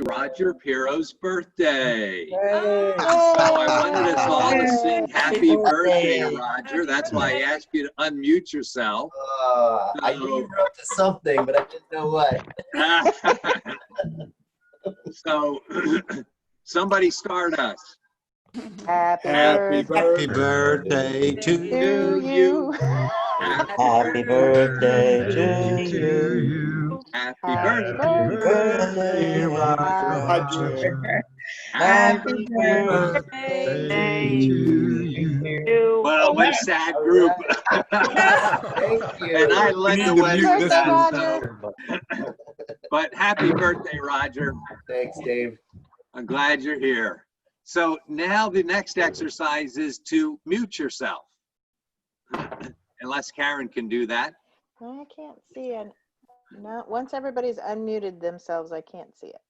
Roger Piro's birthday. Hey. So I wanted us all to sing happy birthday to Roger. That's why I asked you to unmute yourself. I knew you were up to something, but I didn't know what. So somebody start us. Happy birthday to you. Happy birthday to you. Happy birthday, Roger. Happy birthday to you. Well, one sad group. Thank you. And I led the way with this that. one. So. But happy birthday, Roger. Thanks, Dave. I'm glad you're here. So now the next exercise is to mute yourself. Unless Karen can do that. I can't see it. No, once everybody's unmuted themselves, I can't see it.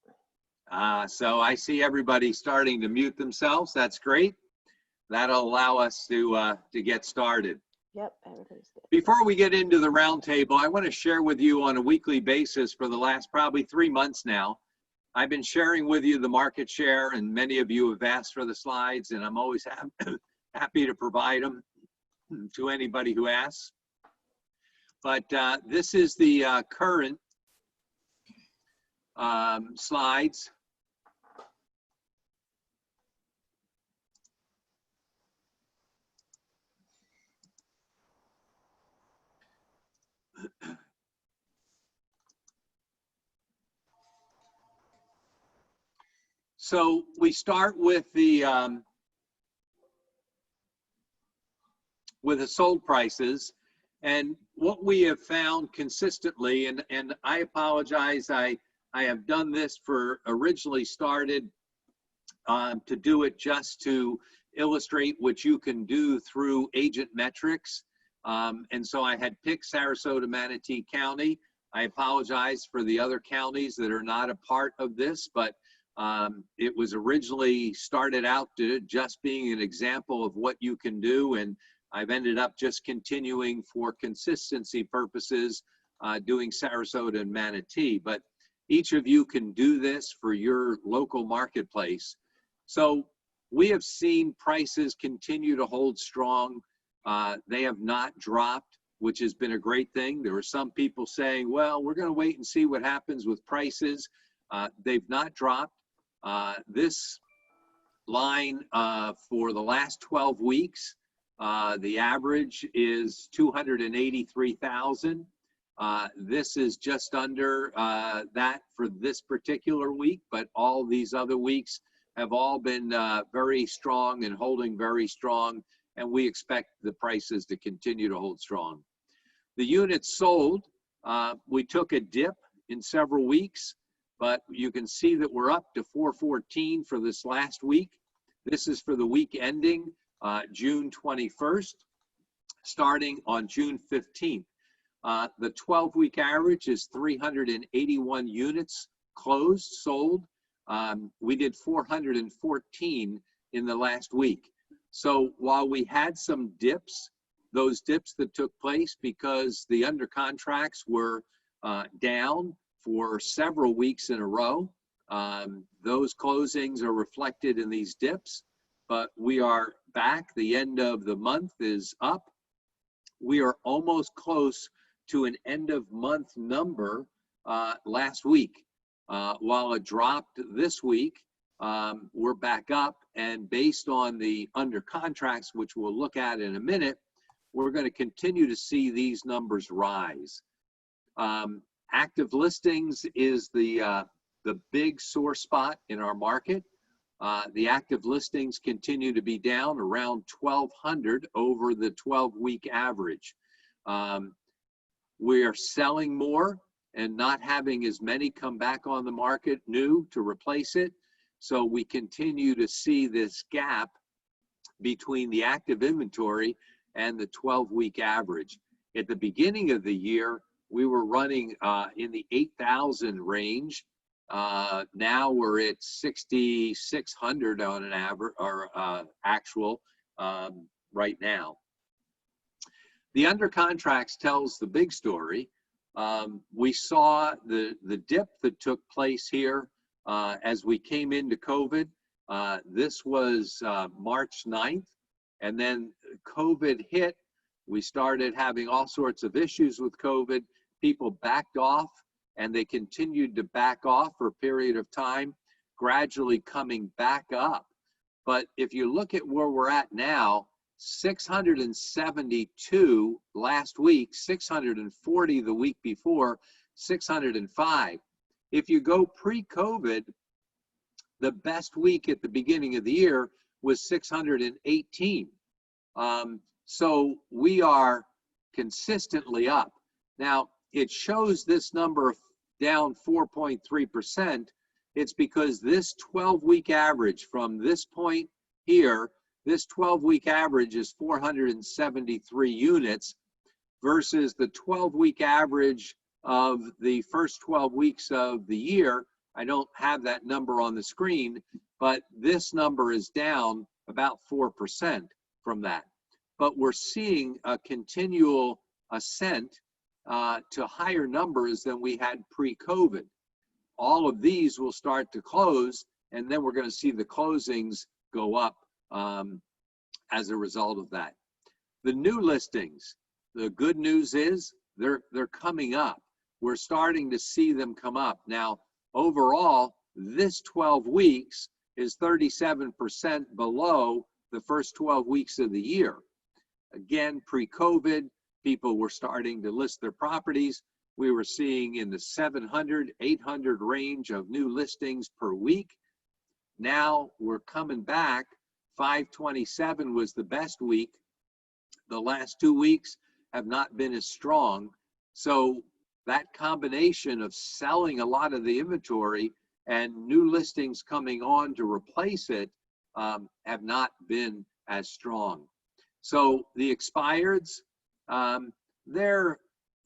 So I see everybody starting to mute themselves. That's great. That'll allow us to get started. Yep, everybody's good. Before we get into the roundtable, I want to share with you on a weekly basis for the last probably 3 months now. I've been sharing with you the market share, and many of you have asked for the slides, and I'm always happy to provide them to anybody who asks. But this is the current slides. So we start with the sold prices, and what we have found consistently, and I apologize, I have done this originally started to do it just to illustrate what you can do through agent metrics. And so I had picked Sarasota, Manatee County. I apologize for the other counties that are not a part of this, but it was originally started out to just being an example of what you can do, and I've ended up just continuing for consistency purposes doing Sarasota and Manatee. But each of you can do this for your local marketplace. So we have seen prices continue to hold strong. They have not dropped, which has been a great thing. There were some people saying, well, we're going to wait and see what happens with prices. They've not dropped. This line for the last 12 weeks, the average is 283,000. This is just under that for this particular week, but all these other weeks have all been very strong and holding very strong, and we expect the prices to continue to hold strong. The units sold, we took a dip in several weeks, but you can see that we're up to 414 for this last week. This is for the week ending June 21st, starting on June 15th. The 12-week average is 381 units closed, sold. We did 414 in the last week. So while we had some dips, those dips that took place because the under contracts were down for several weeks in a row, those closings are reflected in these dips, but we are back. The end of the month is up. We are almost close to an end of month number last week. While it dropped this week, we're back up, and based on the under contracts, which we'll look at in a minute, we're going to continue to see these numbers rise. Active listings is the big sore spot in our market. The active listings continue to be down around 1,200 over the 12-week average. We are selling more and not having as many come back on the market new to replace it. So we continue to see this gap between the active inventory and the 12-week average. At the beginning of the year, we were running in the 8,000 range. Now we're at 6,600 on an average or actual right now. The under contracts tells the big story. We saw the dip that took place here as we came into COVID. This was March 9th, and then COVID hit. We started having all sorts of issues with COVID. People backed off, and they continued to back off for a period of time, gradually coming back up. But if you look at where we're at now, 672 last week, 640 the week before, 605. If you go pre-COVID, the best week at the beginning of the year was 618. So we are consistently up. Now, it shows this number down 4.3%. It's because this 12-week average from this point here, this 12-week average is 473 units versus the 12-week average of the first 12 weeks of the year. I don't have that number on the screen, but this number is down about 4% from that. But we're seeing a continual ascent to higher numbers than we had pre-COVID. All of these will start to close, and then we're going to see the closings go up as a result of that. The new listings, the good news is they're coming up. We're starting to see them come up. Now, overall, this 12 weeks is 37% below the first 12 weeks of the year. Again, pre-COVID, people were starting to list their properties. We were seeing in the 700, 800 range of new listings per week. Now we're coming back. 527 was the best week. The last 2 weeks have not been as strong. So that combination of selling a lot of the inventory and new listings coming on to replace it have not been as strong. So the expireds, they're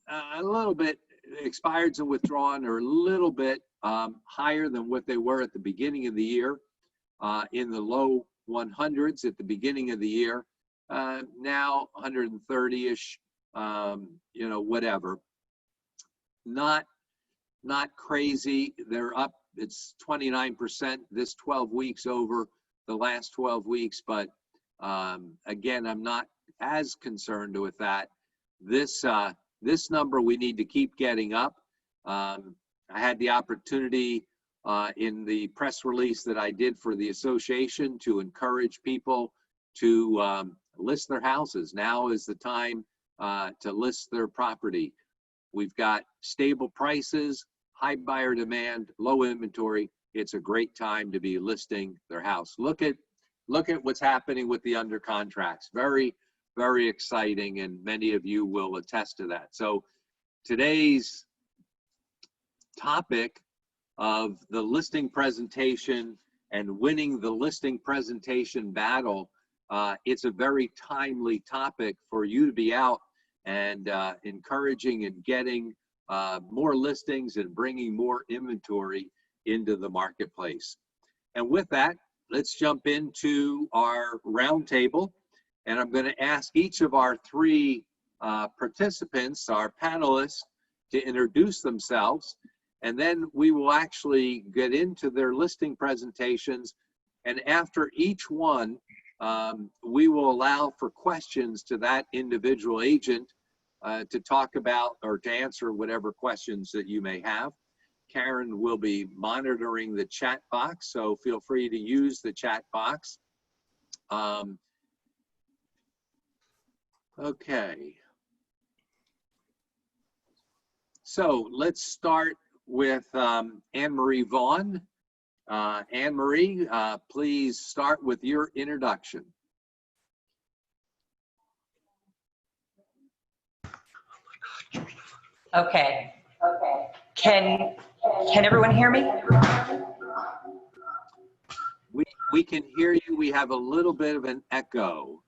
a little bit, expireds and withdrawn are a little bit higher than what they were at the beginning of the year, in the low 100s at the beginning of the year. Now 130-ish, you know, whatever. Not crazy. They're up. It's 29% this 12 weeks over the last 12 weeks. But again, I'm not as concerned with that. This number we need to keep getting up. I had the opportunity in the press release that I did for the association to encourage people to list their houses. Now is the time to list their property. We've got stable prices, high buyer demand, low inventory. It's a great time to be listing their house. Look at what's happening with the under contracts. Very, very exciting, and many of you will attest to that. So today's topic of the listing presentation and winning the listing presentation battle, it's a very timely topic for you to be out and encouraging and getting more listings and bringing more inventory into the marketplace. And with that, let's jump into our roundtable. And I'm going to ask each of our three participants, our panelists, to introduce themselves. And then we will actually get into their listing presentations. And after each one, we will allow for questions to that individual agent to talk about or to answer whatever questions that you may have. Karen will be monitoring the chat box, so feel free to use the chat box. Okay. So let's start with Anne-Marie Vaughn. Anne-Marie, please start with your introduction. Okay. Can everyone hear me? We can hear you. We have a little bit of an echo.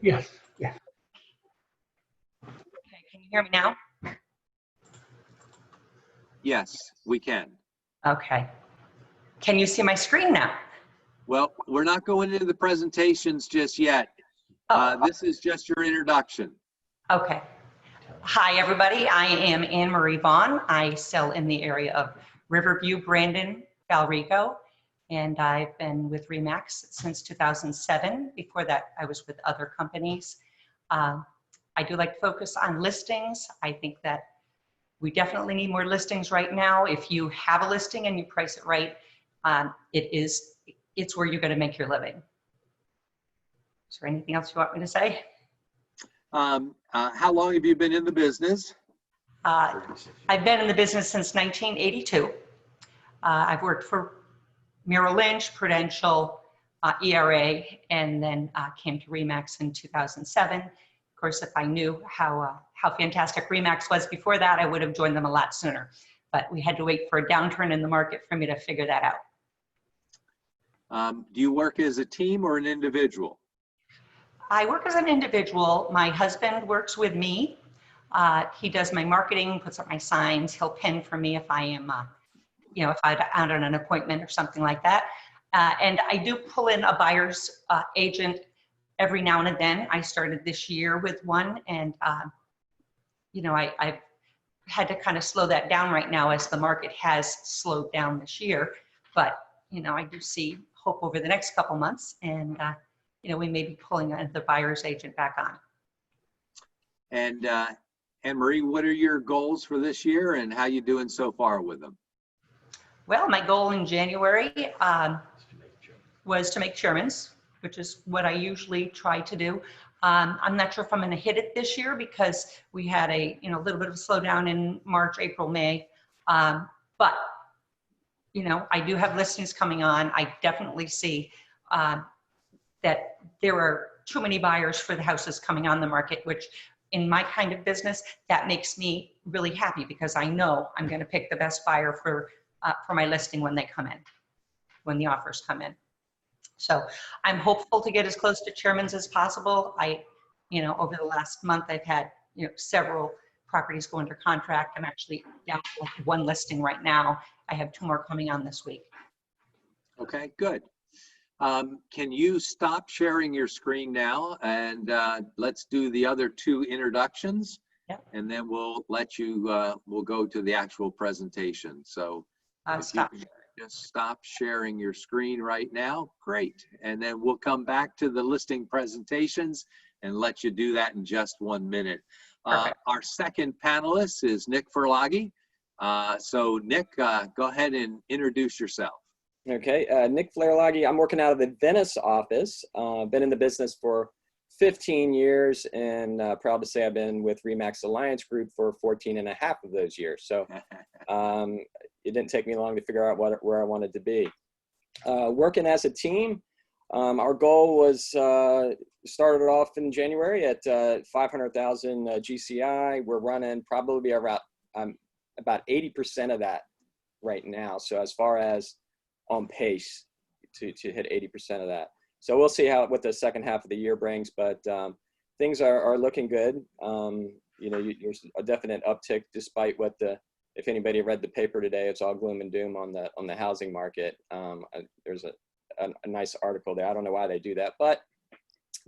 Yes. Okay, can you hear me now? Yes, we can. Okay. Can you see my screen now? Well, we're not going into the presentations just yet. Oh, This is just your introduction. okay. Hi, everybody. I am Anne Marie Vaughn. I sell in the area of Riverview, Brandon, Valrico, and I've been with Remax since 2007. Before that, I was with other companies. I do like to focus on listings. I think that we definitely need more listings right now. If you have a listing and you price it right, it's where you're going to make your living. Is there anything else you want me to say? How long have you been in the business? I've been in the business since 1982. I've worked for Merrill Lynch, Prudential, ERA, and then came to Remax in 2007. Of course, if I knew how fantastic Remax was before that, I would have joined them a lot sooner. But we had to wait for a downturn in the market for me to figure that out. Do you work as a team or an individual? I work as an individual. My husband works with me. He does my marketing, puts up my signs. He'll pen for me if I am, if I'm out on an appointment or something like that. And I do pull in a buyer's agent every now and then. I started this year with one, and I've had to kind of slow that down right now as the market has slowed down this year. But I do see hope over the next couple months, and we may be pulling the buyer's agent back on. And Anne-Marie, what are your goals for this year, and how you doing so far with them? Well, my goal in January was to make Sherman's, which is what I usually try to do. I'm not sure if I'm going to hit it this year because we had a little bit of a slowdown in March, April, May. But I do have listings coming on. I definitely see that there are too many buyers for the houses coming on the market, which in my kind of business, that makes me really happy because I know I'm going to pick the best buyer for my listing when they come in, when the offers come in. So I'm hopeful to get as close to Chairman's as possible. Over the last month, I've had, several properties go under contract. I'm actually down to one listing right now. I have 2 more coming on this week. Okay, good. Can you stop sharing your screen now, and let's do the other 2 introductions, and then we'll let you, we'll go to the actual presentation. So if you can just stop sharing your screen right now, great. And then we'll come back to the listing presentations and let you do that in just 1 minute. Our second panelist is Nick Ferlaghi. So Nick, go ahead and introduce yourself. Okay, Nick Ferlaghi. I'm working out of the Venice office. Been in the business for 15 years, and proud to say I've been with Remax Alliance Group for 14 and a half of those years. So it didn't take me long to figure out where I wanted to be. Working as a team, our goal was started off in January at 500,000 GCI. We're running probably about 80% of that right now. So as far as on pace to hit 80% of that. So we'll see what the second half of the year brings, but things are looking good. There's a definite uptick despite what if anybody read the paper today, it's all gloom and doom on the housing market. There's a nice article there. I don't know why they do that, but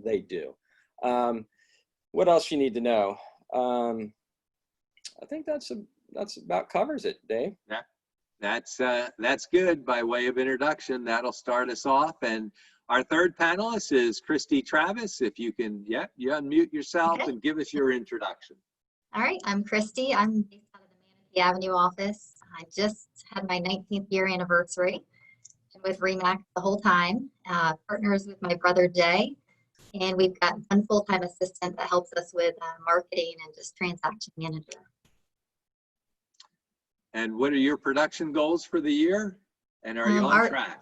they do. What else you need to know? I think that's about covers it, Dave. Yeah. That's good by way of introduction. That'll start us off. And our third panelist is Christy Travis. If you can, you unmute yourself and give us your introduction. All right, I'm Christy. I'm based out of the Manatee Avenue office. I just had my 19th year anniversary. Been with Remax the whole time. Partners with my brother Jay, and we've got one full-time assistant that helps us with marketing and just transaction manager. And what are your production goals for the year? And are you on track?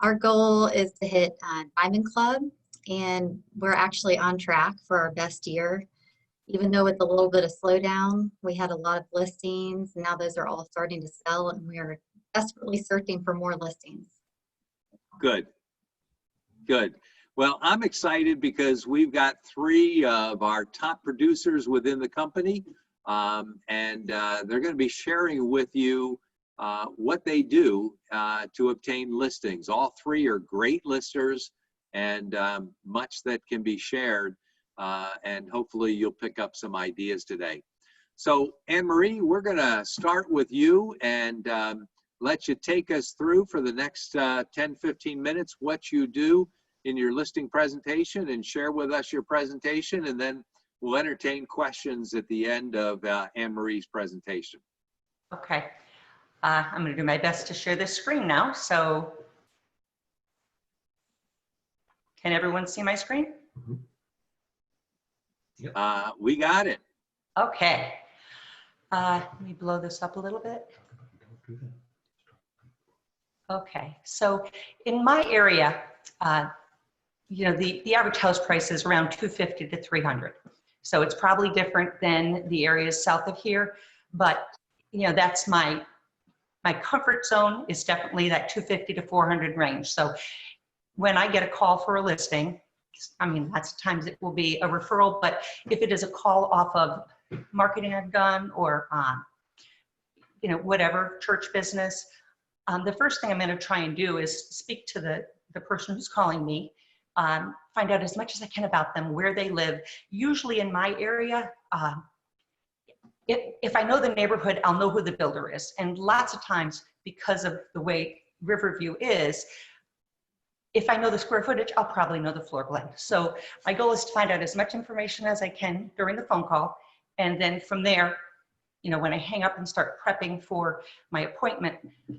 Our goal is to hit Diamond Club, and we're actually on track for our best year. Even though with a little bit of slowdown, we had a lot of listings, and now those are all starting to sell, and we are desperately searching for more listings. Good. Good. Well, I'm excited because we've got 3 of our top producers within the company. And they're going to be sharing with you what they do to obtain listings. All 3 are great listers, and much that can be shared. and hopefully you'll pick up some ideas today. So Anne Marie, we're going to start with you and let you take us through for the next 10-15 minutes what you do in your listing presentation, and share with us your presentation, and then we'll entertain questions at the end of Anne Marie's presentation. Okay. I'm going to do my best to share this screen now. So can everyone see my screen? We got it. Okay. Let me blow this up a little bit. Okay. So in my area, you know, the average house price is around 250 to 300. So it's probably different than the areas south of here, but you know, that's my comfort zone is definitely that 250 to 400 range. So when I get a call for a listing, I mean, lots of times it will be a referral, but if it is a call off of marketing I've done or, you know, whatever, church business, the first thing I'm going to try and do is speak to the person who's calling me, find out as much as I can about them, where they live. Usually in my area, if I know the neighborhood, I'll know who the builder is. And lots of times, because of the way Riverview is, if I know the square footage, I'll probably know the floor plan. So my goal is to find out as much information as I can during the phone call. And then from there, you know, when I hang up and start prepping for my appointment,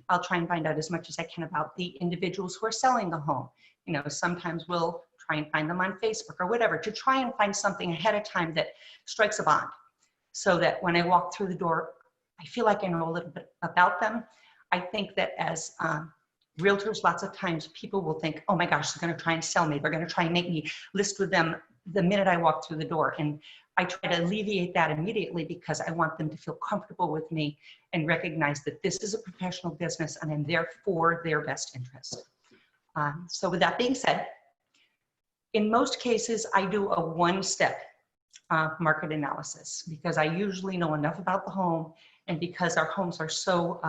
I'll try and find out as much as I can about the individuals who are selling the home. You know, sometimes we'll try and find them on Facebook or whatever to try and find something ahead of time that strikes a bond, so that when I walk through the door, I feel like I know a little bit about them. I think that as realtors, lots of times people will think, oh my gosh, they're going to try and sell me. They're going to try and make me list with them the minute I walk through the door. And I try to alleviate that immediately because I want them to feel comfortable with me and recognize that this is a professional business and I'm there for their best interest. So with that being said, in most cases, I do a one-step market analysis because I usually know enough about the home, and because our homes are so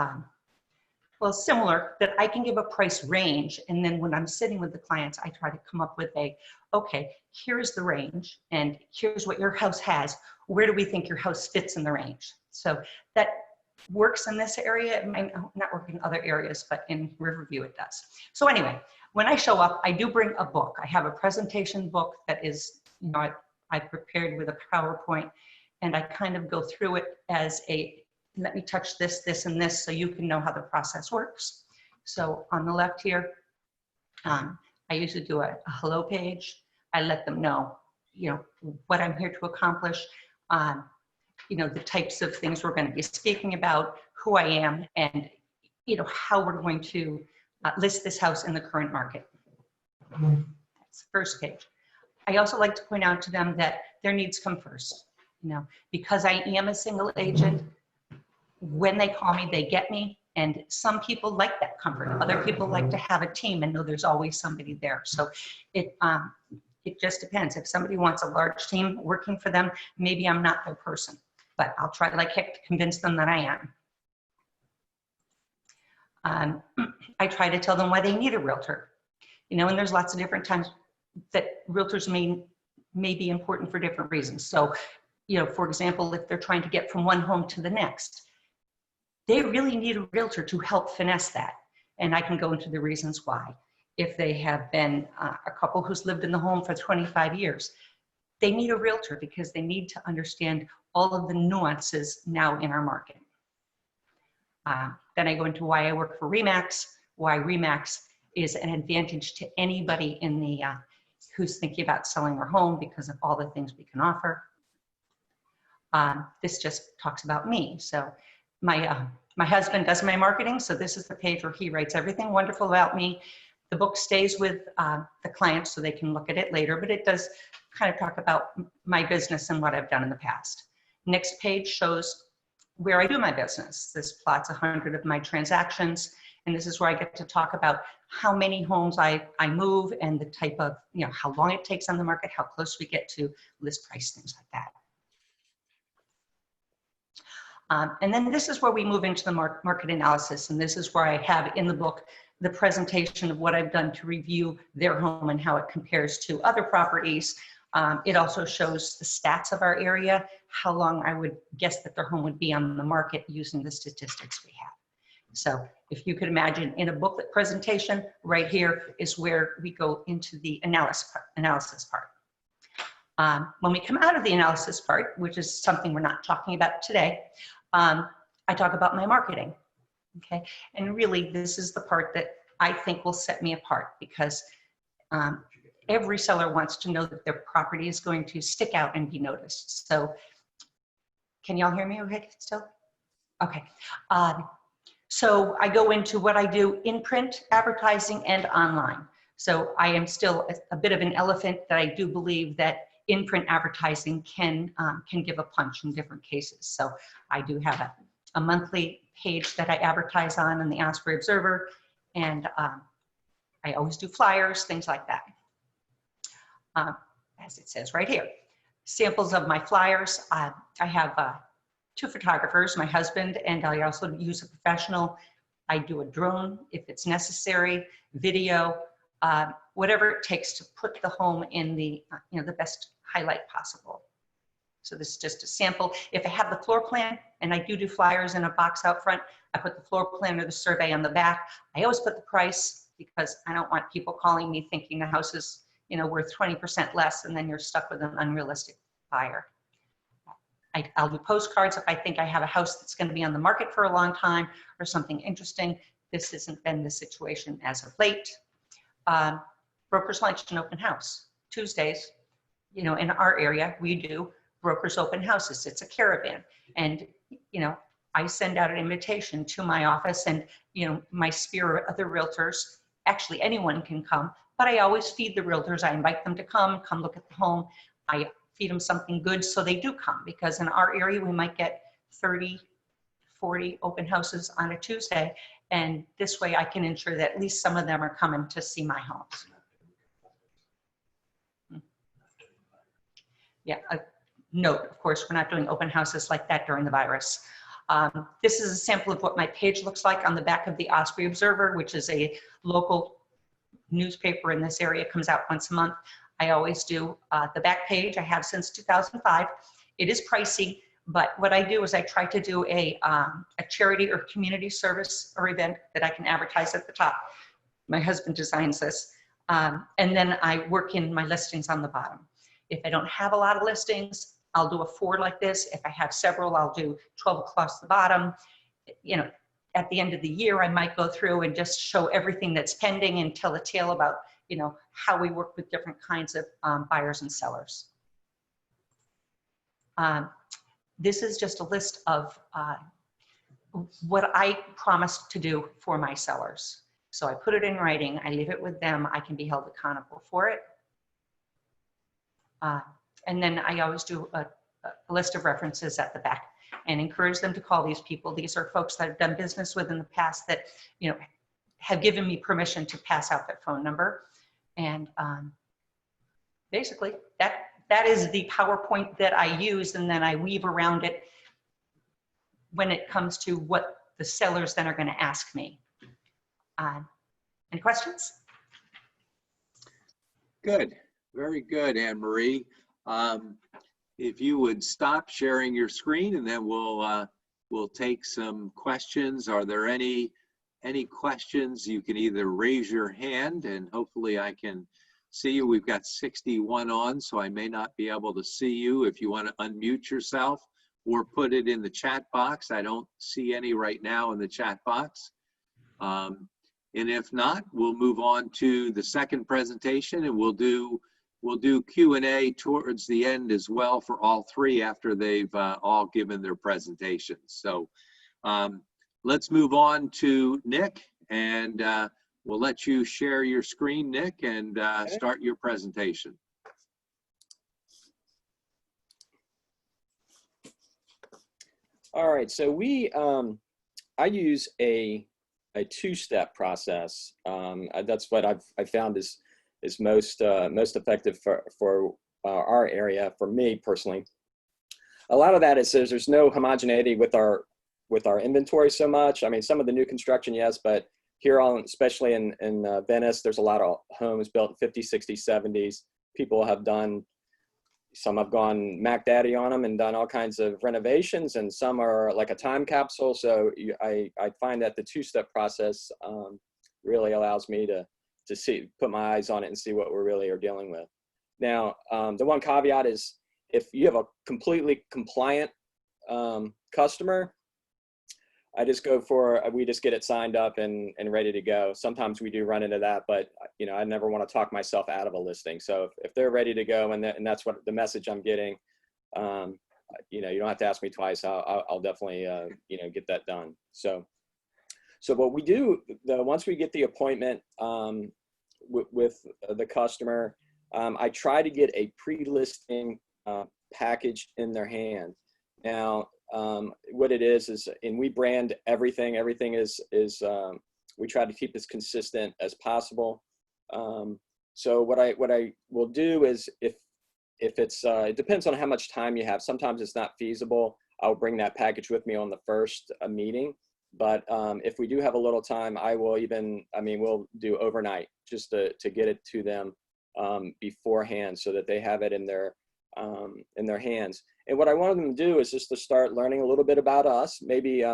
well similar that I can give a price range. And then when I'm sitting with the clients, I try to come up with okay, here's the range and here's what your house has. Where do we think your house fits in the range? So that works in this area. It might not work in other areas, but in Riverview it does. So anyway, when I show up, I do bring a book. I have a presentation book that is, you know, I prepared with a PowerPoint, and I kind of go through it as let me touch this, this, and this, so you can know how the process works. So on the left here, I usually do a hello page. I let them know, you know, what I'm here to accomplish, you know, the types of things we're going to be speaking about, who I am, and, you know, how we're going to list this house in the current market. That's the first page. I also like to point out to them that their needs come first. You know, because I am a single agent, when they call me, they get me. And some people like that comfort. Other people like to have a team and know there's always somebody there. So it just depends. If somebody wants a large team working for them, maybe I'm not their person, but I'll try like heck to convince them that I am. I try to tell them why they need a realtor. You know, and there's lots of different times that realtors may be important for different reasons. So, you know, for example, if they're trying to get from one home to the next, they really need a realtor to help finesse that. And I can go into the reasons why. If they have been a couple who's lived in the home for 25 years, they need a realtor because they need to understand all of the nuances now in our market. Then I go into why I work for RE/MAX, why RE/MAX is an advantage to anybody in the who's thinking about selling their home because of all the things we can offer. This just talks about me. So my husband does my marketing, so this is the page where he writes everything wonderful about me. The book stays with the clients so they can look at it later, but it does kind of talk about my business and what I've done in the past. Next page shows where I do my business. This plots 100 of my transactions, and this is where I get to talk about how many homes I move and the type of, you know, how long it takes on the market, how close we get to list price, things like that. And then this is where we move into the market analysis, and this is where I have in the book the presentation of what I've done to review their home and how it compares to other properties, It also shows the stats of our area, how long I would guess that their home would be on the market using the statistics we have. So if you could imagine in a booklet presentation, right here is where we go into the analysis part. When we come out of the analysis part, which is something we're not talking about today, I talk about my marketing, okay? And really, this is the part that I think will set me apart, because every seller wants to know that their property is going to stick out and be noticed. So can y'all hear me okay still? Okay. So I go into what I do in print, advertising, and online. So I am still a bit of an elephant that I do believe that in print advertising can give a punch in different cases. So I do have a monthly page that I advertise on in the Asbury Observer, and I always do flyers, things like that. As it says right here, samples of my flyers. I have 2 photographers, my husband, and I also use a professional. I do a drone if it's necessary, video, whatever it takes to put the home in the, the best highlight possible. So this is just a sample. If I have the floor plan, and I do flyers in a box out front, I put the floor plan or the survey on the back. I always put the price, because I don't want people calling me thinking the house is, worth 20% less, and then you're stuck with an unrealistic buyer. I'll do postcards if I think I have a house that's going to be on the market for a long time or something interesting. This hasn't been the situation as of late. Broker's lunch and open house. Tuesdays, in our area, we do brokers open houses. It's a caravan. And, I send out an invitation to my office, and, my sphere of other realtors. Actually, anyone can come, but I always feed the realtors. I invite them to come look at the home. I feed them something good so they do come, because in our area, we might get 30, 40 open houses on a Tuesday. And this way I can ensure that at least some of them are coming to see my homes. Yeah, a note, of course, we're not doing open houses like that during the virus. This is a sample of what my page looks like on the back of the Asbury Observer, which is a local newspaper in this area. It comes out once a month. I always do the back page. I have since 2005. It is pricey, but what I do is I try to do a charity or community service or event that I can advertise at the top. My husband designs this. And then I work in my listings on the bottom. If I don't have a lot of listings, I'll do a 4 like this. If I have several, I'll do 12 across the bottom. At the end of the year, I might go through and just show everything that's pending and tell a tale about, how we work with different kinds of buyers and sellers. This is just a list of what I promised to do for my sellers. So I put it in writing, I leave it with them, I can be held accountable for it. And then I always do a list of references at the back and encourage them to call these people. These are folks that I've done business with in the past that, have given me permission to pass out their phone number. And basically that is the PowerPoint that I use, and then I weave around it when it comes to what the sellers then are going to ask me. Any questions? Good, very good, Anne Marie. If you would stop sharing your screen, and then we'll take some questions. Are there any questions? You can either raise your hand, and hopefully I can see you. We've got 61 on, so I may not be able to see you. If you want to unmute yourself or put it in the chat box. I don't see any right now in the chat box. And if not, we'll move on to the second presentation, and we'll do Q&A towards the end as well for all 3 after they've all given their presentations. So let's move on to Nick, and we'll let you share your screen, Nick, and start your presentation. All right, so I use a 2-step process. That's what I've found is most effective for our area, for me personally. A lot of that is there's no homogeneity with our inventory so much. I mean, some of the new construction, yes, but here on, especially in Venice, there's a lot of homes built in 50s, 60s, 70s. People have done some have gone Mac Daddy on them and done all kinds of renovations, and some are like a time capsule. So I find that the two-step process really allows me to put my eyes on it and see what we really are dealing with. Now, the one caveat is if you have a completely compliant customer, I just go for, we just get it signed up and ready to go. Sometimes we do run into that, but you know, I never want to talk myself out of a listing. So if they're ready to go and that's what the message I'm getting, you know, you don't have to ask me twice. I'll definitely, you know, get that done. So what we do, once we get the appointment with the customer, I try to get a pre-listing package in their hand. Now, what it is, and we brand everything. Everything is we try to keep as consistent as possible. So what I will do is if it's, it depends on how much time you have. Sometimes it's not feasible. I'll bring that package with me on the first meeting. But if we do have a little time, I will even, I mean, we'll do overnight just to get it to them beforehand so that they have it in their hands. And what I wanted them to do is just to start learning a little bit about us. Maybe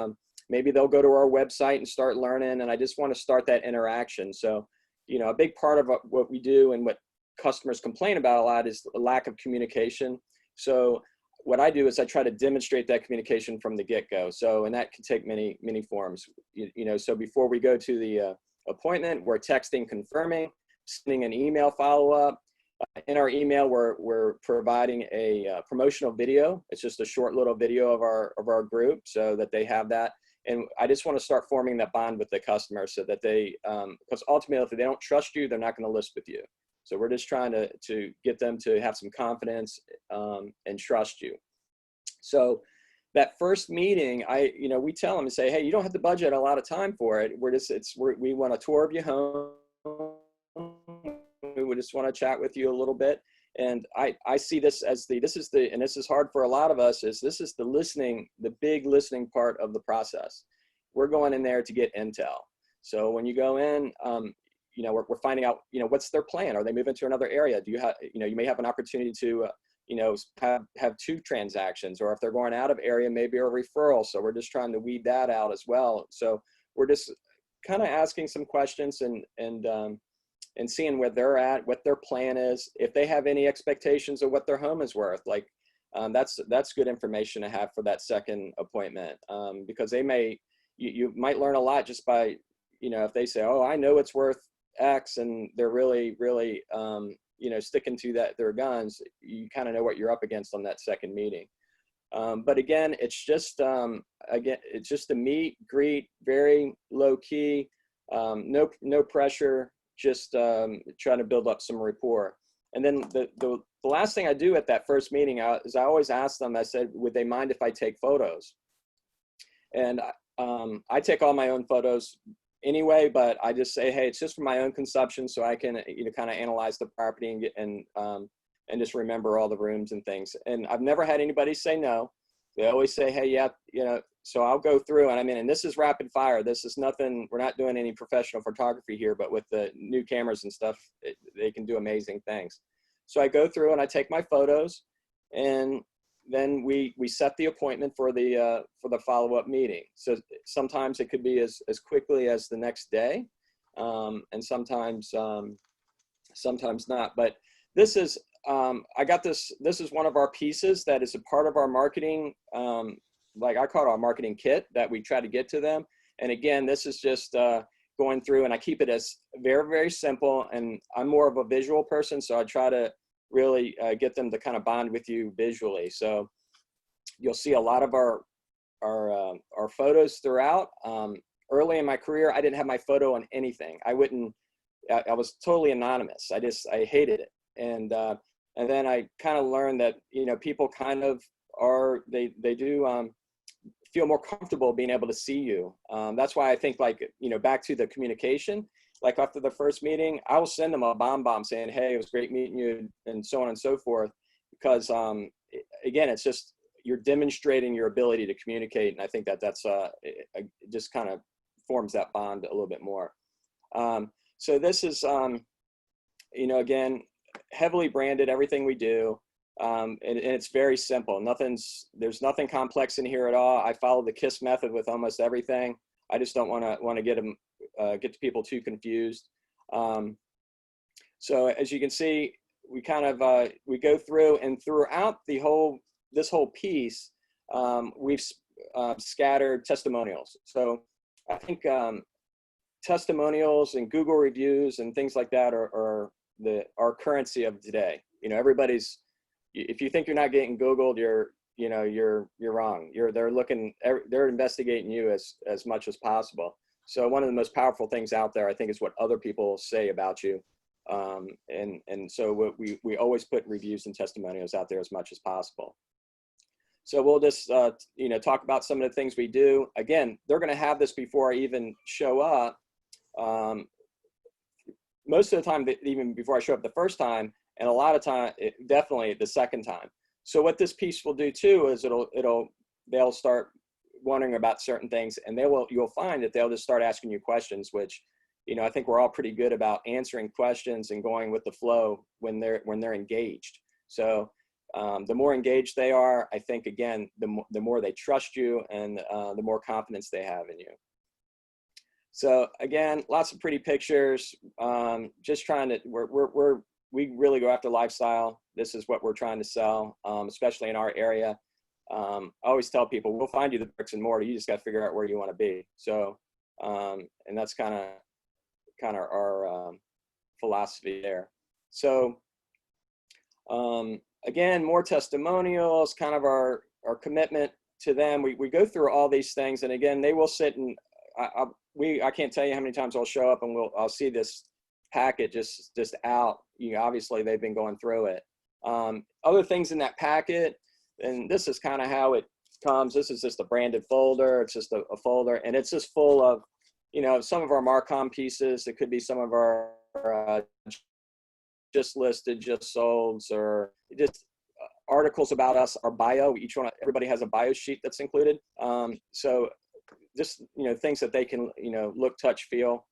they'll go to our website and start learning, and I just want to start that interaction. So, you know, a big part of what we do and what customers complain about a lot is a lack of communication. So what I do is I try to demonstrate that communication from the get-go. So, and that can take many forms, you know, so before we go to the appointment, we're texting, confirming, sending an email follow-up. In our email, we're providing a promotional video. It's just a short little video of our group so that they have that. And I just want to start forming that bond with the customer so that they, because ultimately if they don't trust you, they're not going to list with you. So we're just trying to get them to have some confidence and trust you. So that first meeting, you know, we tell them and say, hey, you don't have to budget a lot of time for it. We want a tour of your home. We just want to chat with you a little bit. And I see this as and this is hard for a lot of us, this is the big listening part of the process. We're going in there to get intel. So when you go in, you know, we're finding out, you know, what's their plan? Are they moving to another area? Do you have, you know, you may have an opportunity to, you know, have 2 transactions, or if they're going out of area, maybe a referral. So we're just trying to weed that out as well. So we're just kind of asking some questions and seeing where they're at, what their plan is, if they have any expectations of what their home is worth. Like that's good information to have for that second appointment, because you might learn a lot just by, you know, if they say, oh, I know it's worth X, and they're really, you know, sticking to their guns, you kind of know what you're up against on that second meeting. But again, it's just it's just a meet, greet, very low key, no pressure. Just trying to build up some rapport. And then the last thing I do at that first meeting is I always ask them, I said, would they mind if I take photos? And I take all my own photos anyway, but I just say, hey, it's just for my own consumption so I can, you know, kind of analyze the property and just remember all the rooms and things. And I've never had anybody say no. They always say, hey, yeah, you know, so I'll go through, and I mean, and this is rapid fire. This is nothing, we're not doing any professional photography here, but with the new cameras and stuff, they can do amazing things. So I go through and I take my photos, and then we set the appointment for the follow-up meeting. So sometimes it could be as quickly as the next day, and sometimes not. But this is, I got this is one of our pieces that is a part of our marketing, like I call it our marketing kit that we try to get to them. And again, this is just going through, and I keep it as very, very simple. And I'm more of a visual person, so I try to really get them to kind of bond with you visually. So you'll see a lot of our photos throughout. Early in my career, I didn't have my photo on anything. I was totally anonymous. I hated it. And then I kind of learned that, you know, people kind of they do feel more comfortable being able to see you. That's why I think, like, you know, back to the communication, like after the first meeting, I will send them a bomb saying, hey, it was great meeting you, and so on and so forth. Because again, it's just, you're demonstrating your ability to communicate. And I think that's it just kind of forms that bond a little bit more. So this is, you know, again, heavily branded, everything we do. and it's very simple. There's nothing complex in here at all. I follow the KISS method with almost everything. I just don't want to get people too confused. So as you can see, we kind of we go through, and throughout this whole piece, we've scattered testimonials. So I think testimonials and Google reviews and things like that are our currency of today. You know, if you think you're not getting Googled, you're wrong. They're investigating you as much as possible. So one of the most powerful things out there, I think, is what other people say about you. And so we always put reviews and testimonials out there as much as possible. So we'll just, talk about some of the things we do. Again, they're going to have this before I even show up. Most of the time, even before I show up the first time, and a lot of time, definitely the second time. So what this piece will do too is they'll start wondering about certain things, and you'll find that they'll just start asking you questions, which, I think we're all pretty good about answering questions and going with the flow when they're engaged. So the more engaged they are, I think, again, the more they trust you, and the more confidence they have in you. So again, lots of pretty pictures. Just trying to, we really go after lifestyle. This is what we're trying to sell, especially in our area. I always tell people, we'll find you the bricks and mortar. You just got to figure out where you want to be. So, and that's kind of our philosophy there. So, again, more testimonials, kind of our commitment to them. We go through all these things, and again, they will sit and I can't tell you how many times I'll show up and I'll see this packet just out. Obviously they've been going through it. Other things in that packet, and this is kind of how it comes. This is just a branded folder. It's just a folder, and it's just full of, some of our Marcom pieces. It could be some of our just listed, just sold, or just articles about us, our bio. Everybody has a bio sheet that's included. So just, things that they can, look, touch, feel.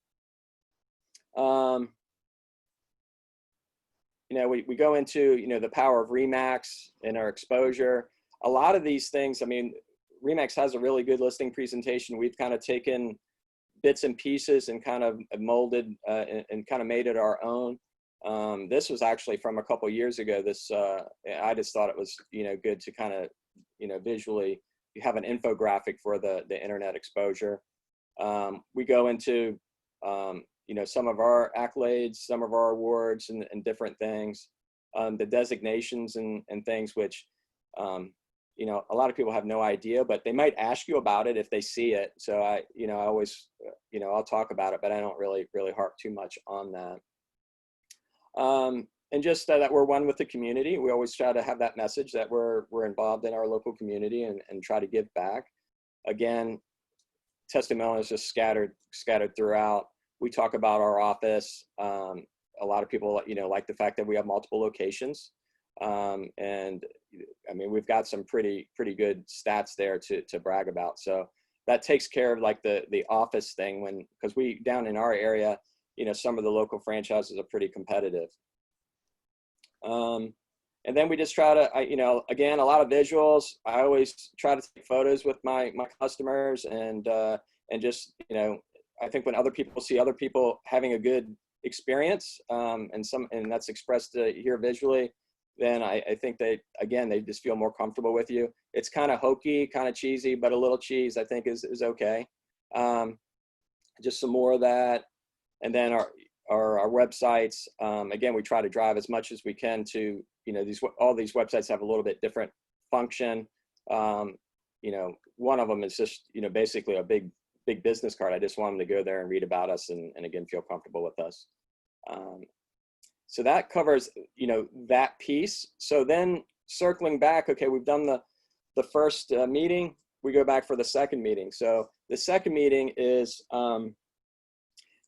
We go into, the power of RE/MAX and our exposure. A lot of these things, RE/MAX has a really good listing presentation. We've kind of taken bits and pieces and kind of molded and kind of made it our own. This was actually from a couple years ago. I just thought it was, good to kind of, visually have an infographic for the internet exposure. We go into, some of our accolades, some of our awards and different things, the designations and things, which, a lot of people have no idea, but they might ask you about it if they see it. So I always, I'll talk about it, but I don't really harp too much on that. And just that we're one with the community. We always try to have that message that we're involved in our local community and try to give back. Again, testimonials just scattered throughout. We talk about our office. A lot of people, like the fact that we have multiple locations. And we've got some pretty good stats there to brag about. So that takes care of like the office thing because we down in our area, some of the local franchises are pretty competitive. And then we just try to, again, a lot of visuals. I always try to take photos with my customers and just, I think when other people see other people having a good experience, and that's expressed here visually, then I think they just feel more comfortable with you. It's kind of hokey, kind of cheesy, but a little cheese I think is okay. Just some more of that. And then our websites, again, we try to drive as much as we can to, all these websites have a little bit different function. One of them is just, basically a big business card. I just want them to go there and read about us and again, feel comfortable with us. So that covers, that piece. So then circling back, okay, we've done the first meeting, we go back for the second meeting. So the second meeting is,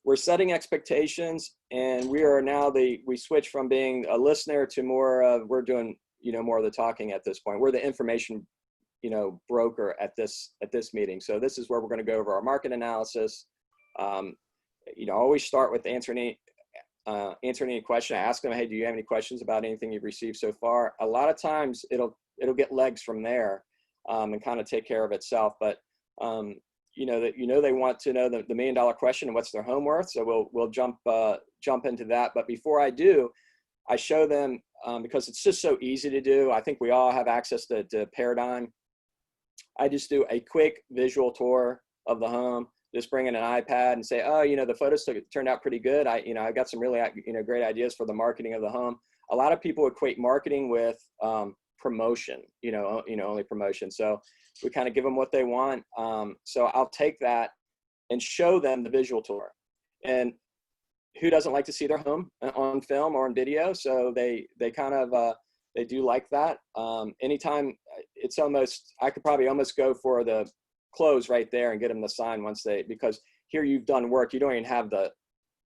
we're setting expectations, and we are now we switch from being a listener to more of, we're doing, more of the talking at this point. We're the information, broker at this meeting. So this is where we're going to go over our market analysis. Always start with answering answer any question. I ask them, hey, do you have any questions about anything you've received so far? A lot of times it'll get legs from there and kind of take care of itself. But they want to know the $1 million question and what's their home worth. So we'll jump into that. But before I do, I show them because it's just so easy to do. I think we all have access to Paradigm. I just do a quick visual tour of the home. Just bring in an iPad and say, oh, the photos turned out pretty good. I got some really, great ideas for the marketing of the home. A lot of people equate marketing with promotion, only promotion. So we kind of give them what they want. So I'll take that and show them the visual tour. And who doesn't like to see their home on film or on video? So they kind of, they do like that. Anytime it's almost, I could probably almost go for the close right there and get them to sign because here you've done work. You don't even have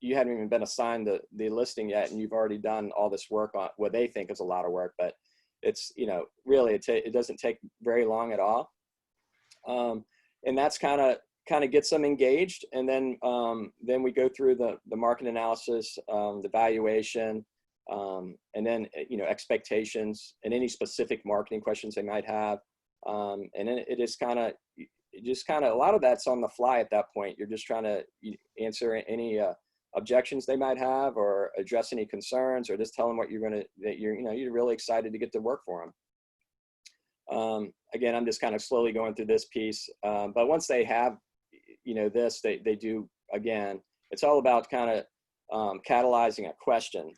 you haven't even been assigned the listing yet, and you've already done all this work on what they think is a lot of work, but it's, really, it doesn't take very long at all. And that's kind of gets them engaged. And then we go through the market analysis, the valuation, and then, expectations and any specific marketing questions they might have. And then it is kind of, a lot of that's on the fly at that point. You're just trying to answer any objections they might have, or address any concerns, or just tell them what you're really excited to get to work for them. Again, I'm just kind of slowly going through this piece. But once they have, this, they do, again, it's all about kind of catalyzing a question,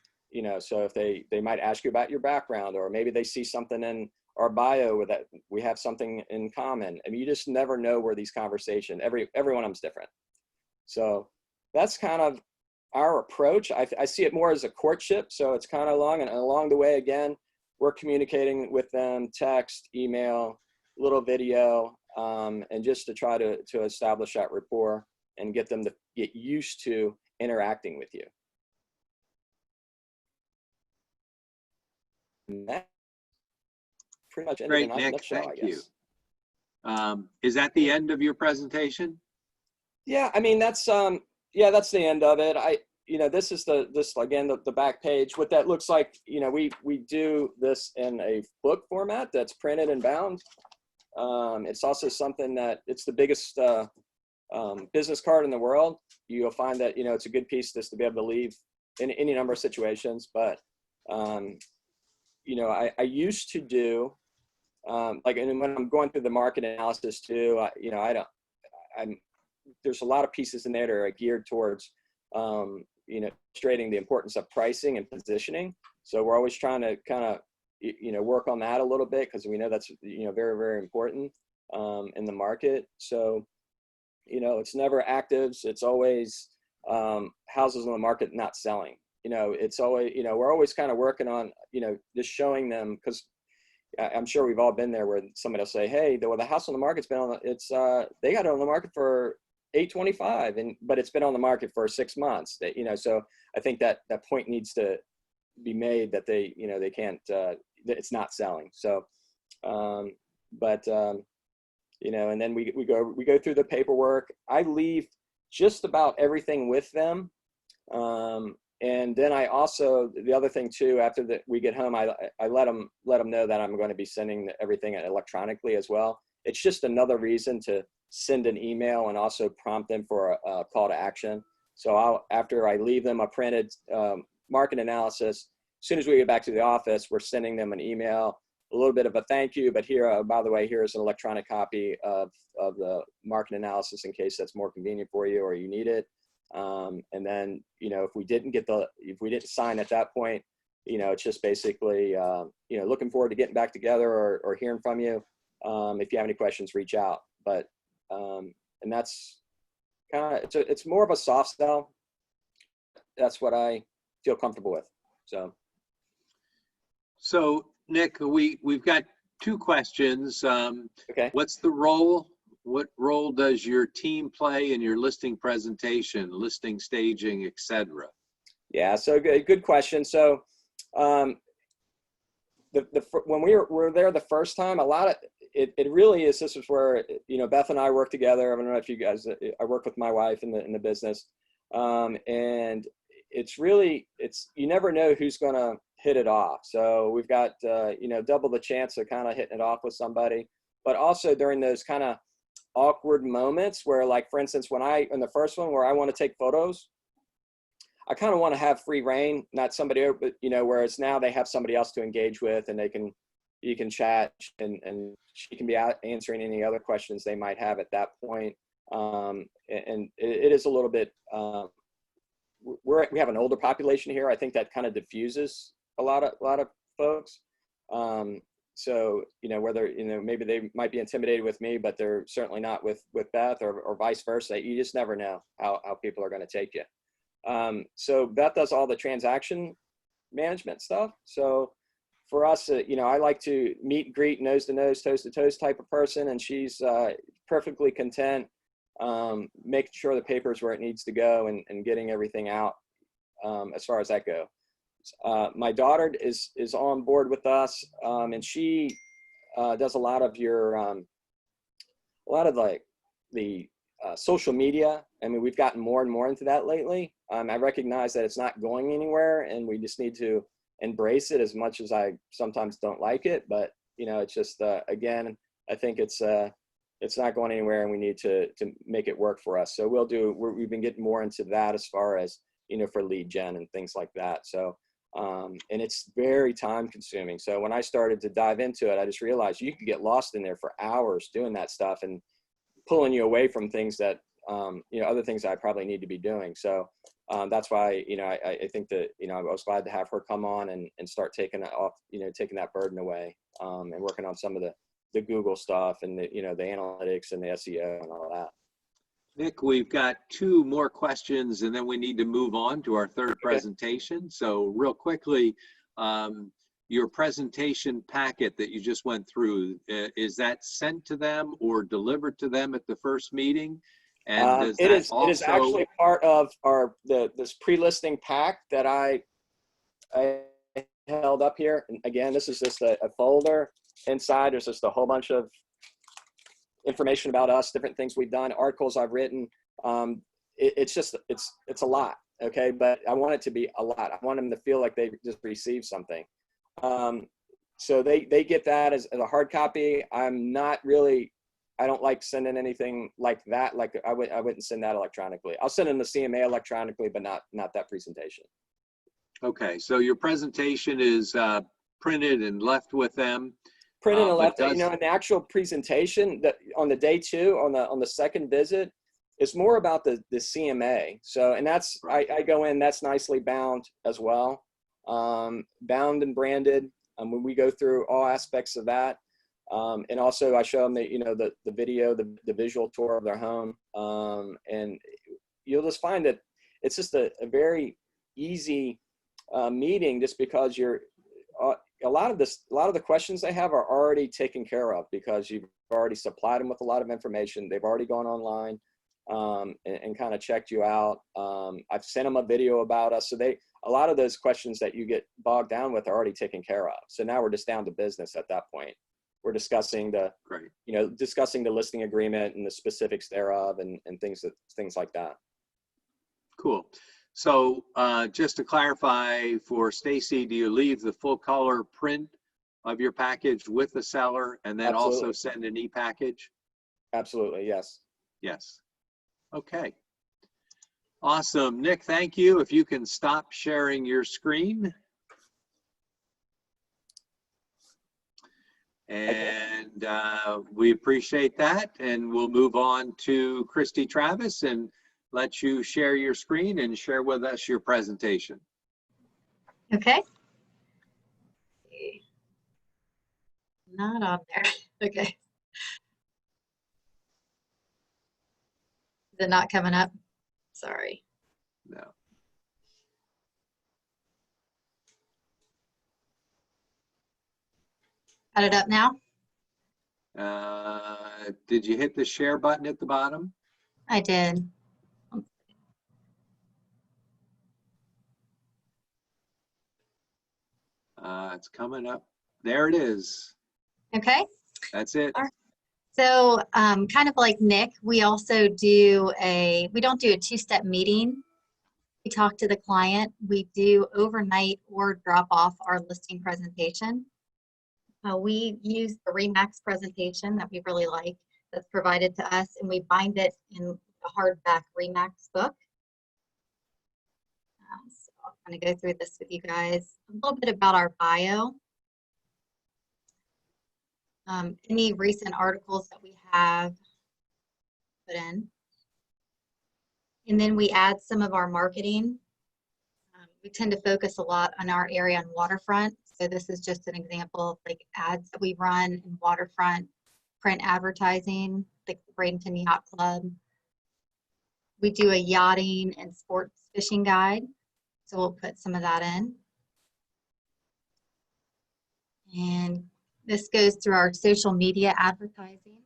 so if they might ask you about your background, or maybe they see something in our bio that we have something in common. I mean, you just never know where these conversations, every one of them's different. So that's kind of our approach. I see it more as a courtship. So it's kind of long, and along the way, again, we're communicating with them, text, email, little video, and just to try to establish that rapport and get them to get used to interacting with you. And that pretty much ended in a nutshell, I guess. You. Is that the end of your presentation? Yeah, I mean, that's that's the end of it. This is again, the back page. What that looks like, we do this in a book format that's printed and bound. It's also something that it's the biggest business card in the world. You'll find that, it's a good piece just to be able to leave in any number of situations. But, I used to do, and when I'm going through the market analysis too, there's a lot of pieces in there that are geared towards, illustrating the importance of pricing and positioning. So we're always trying to kind of, work on that a little bit, because we know that's, very, very important in the market. So, it's never actives. It's always houses on the market not selling. It's always, we're always kind of working on, just showing them, because I'm sure we've all been there where somebody will say, hey, the house on the market's been on, they got it on the market for $825, but it's been on the market for 6 months. So I think that point needs to be made, that they can't, that it's not selling. So, and then we go through the paperwork. I leave just about everything with them. And then I also, the other thing too, after we get home, I let them know that I'm going to be sending everything electronically as well. It's just another reason to send an email and also prompt them for a call to action. So after I leave them a printed market analysis, as soon as we get back to the office, we're sending them an email, a little bit of a thank you, but here, by the way, here's an electronic copy of the market analysis in case that's more convenient for you or you need it. And then, if we didn't sign at that point, it's just basically, looking forward to getting back together or hearing from you. If you have any questions, reach out. But, and that's kind of, it's more of a soft sell. That's what I feel comfortable with. So Nick, we've got 2 questions. Okay. What's the role? What role does your team play in your listing presentation, listing staging, etc.? Yeah, so good question. So when we were there the first time, a lot of it really is, this is where, Beth and I work together. I don't know if you guys, I work with my wife in the business. And it's really, you never know who's going to hit it off. So we've got, double the chance of kind of hitting it off with somebody, but also during those kind of awkward moments where, like, for instance, in the first one where I want to take photos, I kind of want to have free reign, not somebody, but, whereas now they have somebody else to engage with, and you can chat, and she can be out answering any other questions they might have at that point. And it is a little bit, we have an older population here. I think that kind of diffuses a lot of folks. So, whether, maybe they might be intimidated with me, but they're certainly not with Beth, or vice versa. You just never know how people are going to take you. So Beth does all the transaction management stuff. So for us, I like to meet and greet, nose to nose, toes to toes type of person. And she's perfectly content, making sure the paper's where it needs to go, and getting everything out as far as that goes. My daughter is on board with us, and she does a lot of the social media. I mean, we've gotten more and more into that lately. I recognize that it's not going anywhere, and we just need to embrace it, as much as I sometimes don't like it. But it's just again, I think it's not going anywhere, and we need to make it work for us. So we've been getting more into that as far as for lead gen and things like that. So and it's very time consuming. So when I started to dive into it, I just realized you could get lost in there for hours doing that stuff, and pulling you away from things that other things I probably need to be doing. So that's why I think that I was glad to have her come on and start taking it off, taking that burden away, and working on some of the Google stuff, and the analytics and the SEO and all that. Nick, we've got 2 more questions, and then we need to move on to our third presentation. So real quickly, your presentation packet that you just went through, is that sent to them or delivered to them at the first meeting? And it is actually part of this pre-listing pack that I held up here. And again, this is just a folder. Inside, there's just a whole bunch of information about us, different things we've done, articles I've written. It's a lot, okay? But I want it to be a lot. I want them to feel like they just received something. So they get that as a hard copy. I don't like sending anything like that. Like I wouldn't send that electronically. I'll send them the CMA electronically, but not that presentation. Okay, so your presentation is printed and left with them. Printed and left. In the actual presentation that on the day 2, on the second visit, it's more about the CMA. So, and that's I go in. That's nicely bound as well, bound and branded. When we go through all aspects of that. And also I show them the video, the visual tour of their home. And you'll just find that it's just a very easy meeting, just because a lot of the questions they have are already taken care of, because you've already supplied them with a lot of information. They've already gone online and kind of checked you out. I've sent them a video about us. So a lot of those questions that you get bogged down with are already taken care of. So now we're just down to business at that point. We're discussing discussing the listing agreement and the specifics thereof, and things like that. Cool. So just to clarify for Stacy, do you leave the full color print of your package with the seller, and then Absolutely. also send an e-package? Absolutely, yes. Yes. Okay. Awesome. Nick, thank you. If you can stop sharing your screen. And we appreciate that. And we'll move on to Christy Travis and let you share your screen and share with us your presentation. Okay. Not on there. Okay. Is it not coming up? Sorry. No. Got it up now? Did you hit the share button at the bottom? I did. It's coming up. There it is. Okay. That's it. So kind of like Nick, we also do we don't do a 2-step meeting. we talk to the client, we do overnight or drop off our listing presentation. We use the RE/MAX presentation that we really like that's provided to us, and we bind it in a hardback RE/MAX book. So I'll kind of go through this with you guys. A little bit about our bio. Any recent articles that we have put in. And then we add some of our marketing. We tend to focus a lot on our area on waterfront. So this is just an example of like ads that we run in waterfront, print advertising, like the Bradenton Yacht Club. We do a yachting and sports fishing guide. So we'll put some of that in. And this goes through our social media advertising.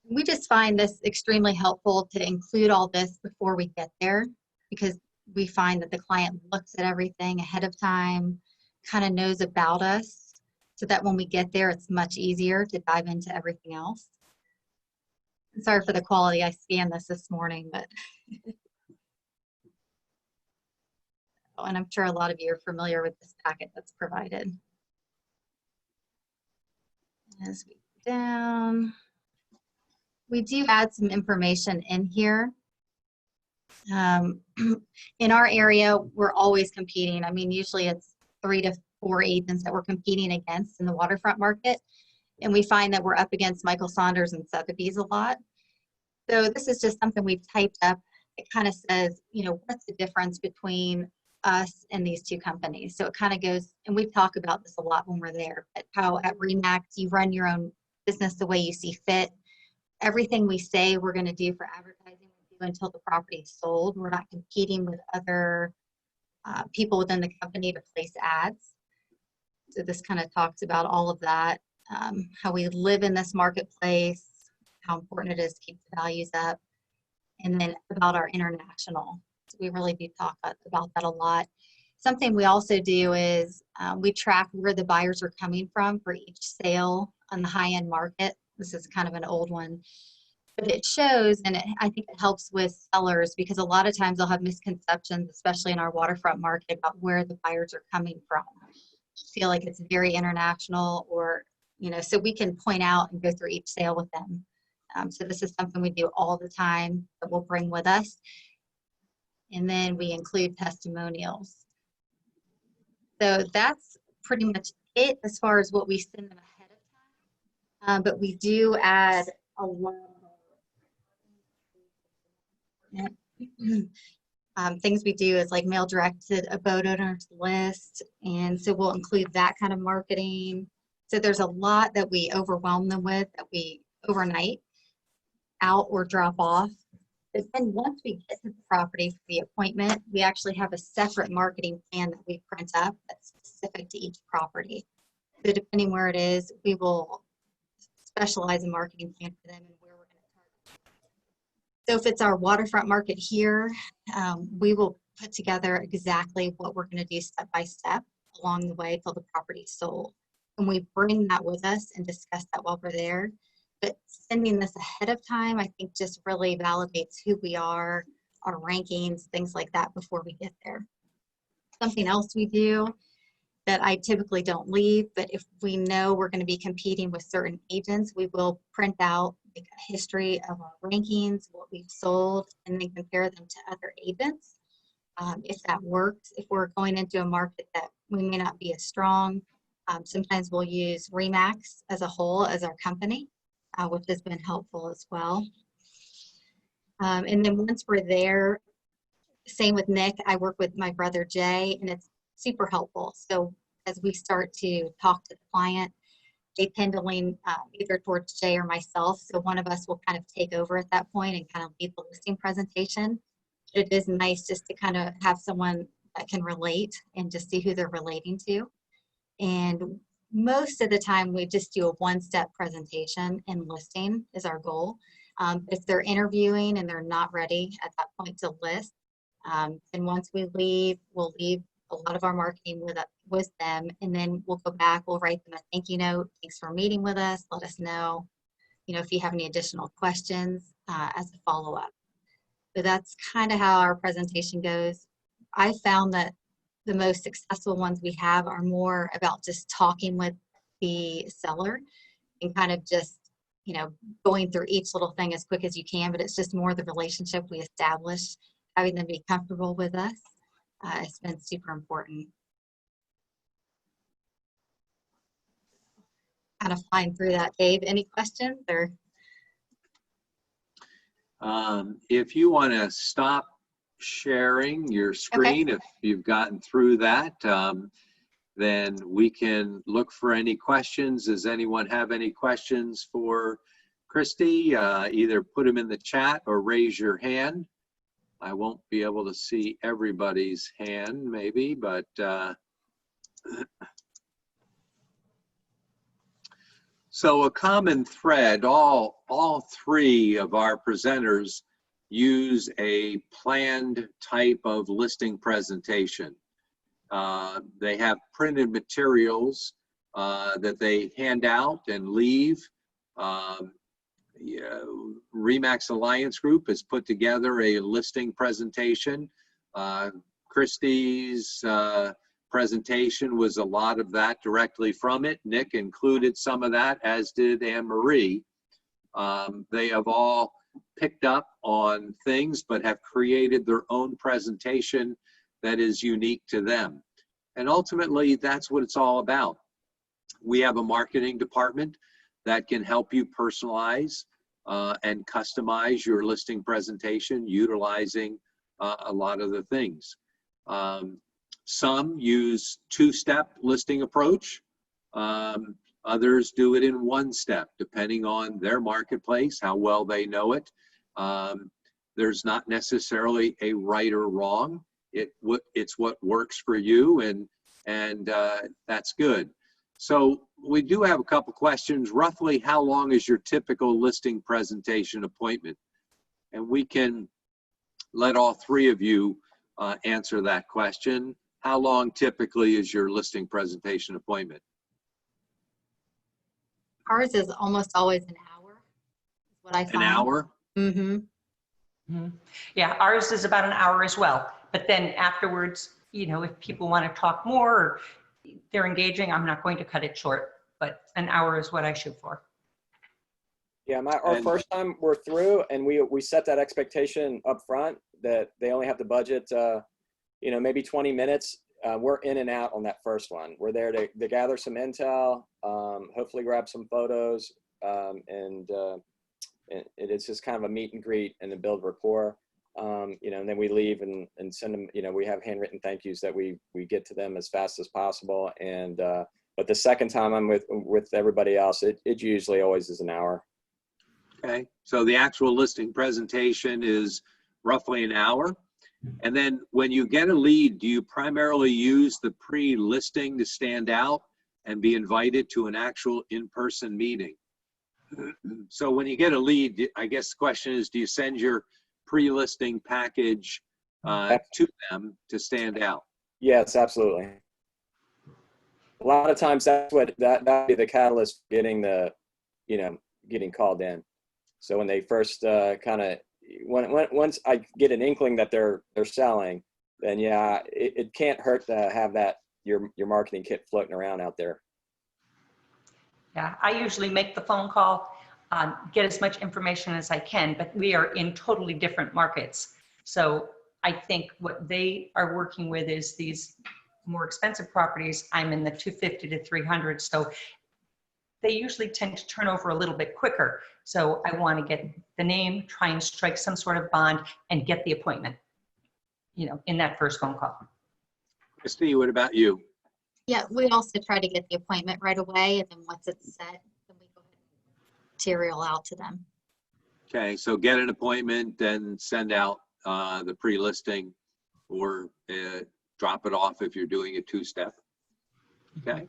We just find this extremely helpful to include all this before we get there, because we find that the client looks at everything ahead of time, kind of knows about us, so that when we get there, it's much easier to dive into everything else. I'm sorry for the quality. I scanned this morning, but and I'm sure a lot of you are familiar with this packet that's provided. As we go down, we do add some information in here. In our area, we're always competing. I mean, usually it's 3 to 4 agents that we're competing against in the waterfront market. And we find that we're up against Michael Saunders and Sotheby's a lot. So this is just something we've typed up. It kind of says, you know, what's the difference between us and these two companies? So it kind of goes, and we talk about this a lot when we're there, but how at RE/MAX, you run your own business the way you see fit. Everything we say we're going to do for advertising, we do until the property is sold. We're not competing with other people within the company to place ads. So this kind of talks about all of that, how we live in this marketplace, how important it is to keep the values up, and then about our international. So we really do talk about that a lot. Something we also do is we track where the buyers are coming from for each sale on the high-end market. This is kind of an old one, but it shows, and I think it helps with sellers, because a lot of times they'll have misconceptions, especially in our waterfront market, about where the buyers are coming from. Feel like it's very international, or, you know, so we can point out and go through each sale with them. So this is something we do all the time that we'll bring with us. And then we include testimonials. So that's pretty much it as far as what we send them ahead of time. But we do add a lot of things we do is like mail direct to a boat owner's list. And so we'll include that kind of marketing. So there's a lot that we overwhelm them with that we overnight out or drop off. But then once we get to the property for the appointment, we actually have a separate marketing plan that we print up that's specific to each property. So depending where it is, we will specialize a marketing plan for them and where we're going to target. So if it's our waterfront market here, we will put together exactly what we're going to do step by step along the way till the property's sold. And we bring that with us and discuss that while we're there. But sending this ahead of time, I think, just really validates who we are, our rankings, things like that before we get there. Something else we do that I typically don't leave, but if we know we're going to be competing with certain agents, we will print out like a history of our rankings, what we've sold, and then compare them to other agents. If that works, if we're going into a market that we may not be as strong, sometimes we'll use RE/MAX as a whole as our company. Which has been helpful as well. And then once we're there, same with Nick, I work with my brother Jay, and it's super helpful. So as we start to talk to the client, they tend to lean either towards Jay or myself. So one of us will kind of take over at that point and kind of lead the listing presentation. But it is nice just to kind of have someone that can relate and just see who they're relating to. And most of the time, we just do a one-step presentation, and listing is our goal. If they're interviewing and they're not ready at that point to list, then once we leave, we'll leave a lot of our marketing with them, and then we'll go back, we'll write them a thank you note. Thanks for meeting with us. Let us know, you know, if you have any additional questions as a follow-up. but that's kind of how our presentation goes. I found that the most successful ones we have are more about just talking with the seller and kind of just, you know, going through each little thing as quick as you can, but it's just more the relationship we establish, having them be comfortable with us. It's been super important. Kind of flying through that. Dave, any questions or? If you want to stop sharing your screen, if you've gotten through that, then we can look for any questions. Does anyone have any questions for Christy? Either put them in the chat or raise your hand. I won't be able to see everybody's hand maybe, but so a common thread, all three of our presenters use a planned type of listing presentation. They have printed materials that they hand out and leave. RE/MAX Alliance Group has put together a listing presentation. Christie's presentation was a lot of that directly from it. Nick included some of that, as did Anne Marie. They have all picked up on things, but have created their own presentation that is unique to them. And ultimately, that's what it's all about. We have a marketing department that can help you personalize and customize your listing presentation utilizing a lot of the things. Some use two-step listing approach. Others do it in one step, depending on their marketplace, how well they know it. There's not necessarily a right or wrong. It's what works for you, and that's good. So we do have a couple questions. Roughly, how long is your typical listing presentation appointment? And we can let all three of you answer that question. How long typically is your listing presentation appointment? Ours is almost always an hour, is what I find. An hour? Mm-hmm. Mm-hmm. Yeah, ours is about an hour as well. But then afterwards, you know, if people want to talk more or they're engaging, I'm not going to cut it short, but an hour is what I shoot for. Yeah, our first time we're through, and we set that expectation up front that they only have to budget, you know, maybe 20 minutes. We're in and out on that first one. We're there to gather some intel, hopefully grab some photos, and it's just kind of a meet and greet and to build rapport. You know, and then we leave and send them, you know, we have handwritten thank yous that we get to them as fast as possible. And, but the second time I'm with everybody else, it usually always is an hour. Okay, so the actual listing presentation is roughly an hour. And then when you get a lead, do you primarily use the pre-listing to stand out and be invited to an actual in-person meeting? So when you get a lead, I guess the question is, do you send your pre-listing package to them to stand out? Yes, absolutely. A lot of times that's what that'd be the catalyst for getting getting called in. So when they first kind of once I get an inkling that they're selling, then yeah, it can't hurt to have that your marketing kit floating around out there. Yeah, I usually make the phone call, get as much information as I can, but we are in totally different markets. So I think what they are working with is these more expensive properties. I'm in the 250 to 300. So they usually tend to turn over a little bit quicker. So I want to get the name, try and strike some sort of bond and get the appointment, you know, in that first phone call. Christy, what about you? Yeah, we also try to get the appointment right away, and then once it's set, then we go ahead and material out to them. Okay, so get an appointment, then send out the pre-listing, or drop it off if you're doing a two-step. Okay.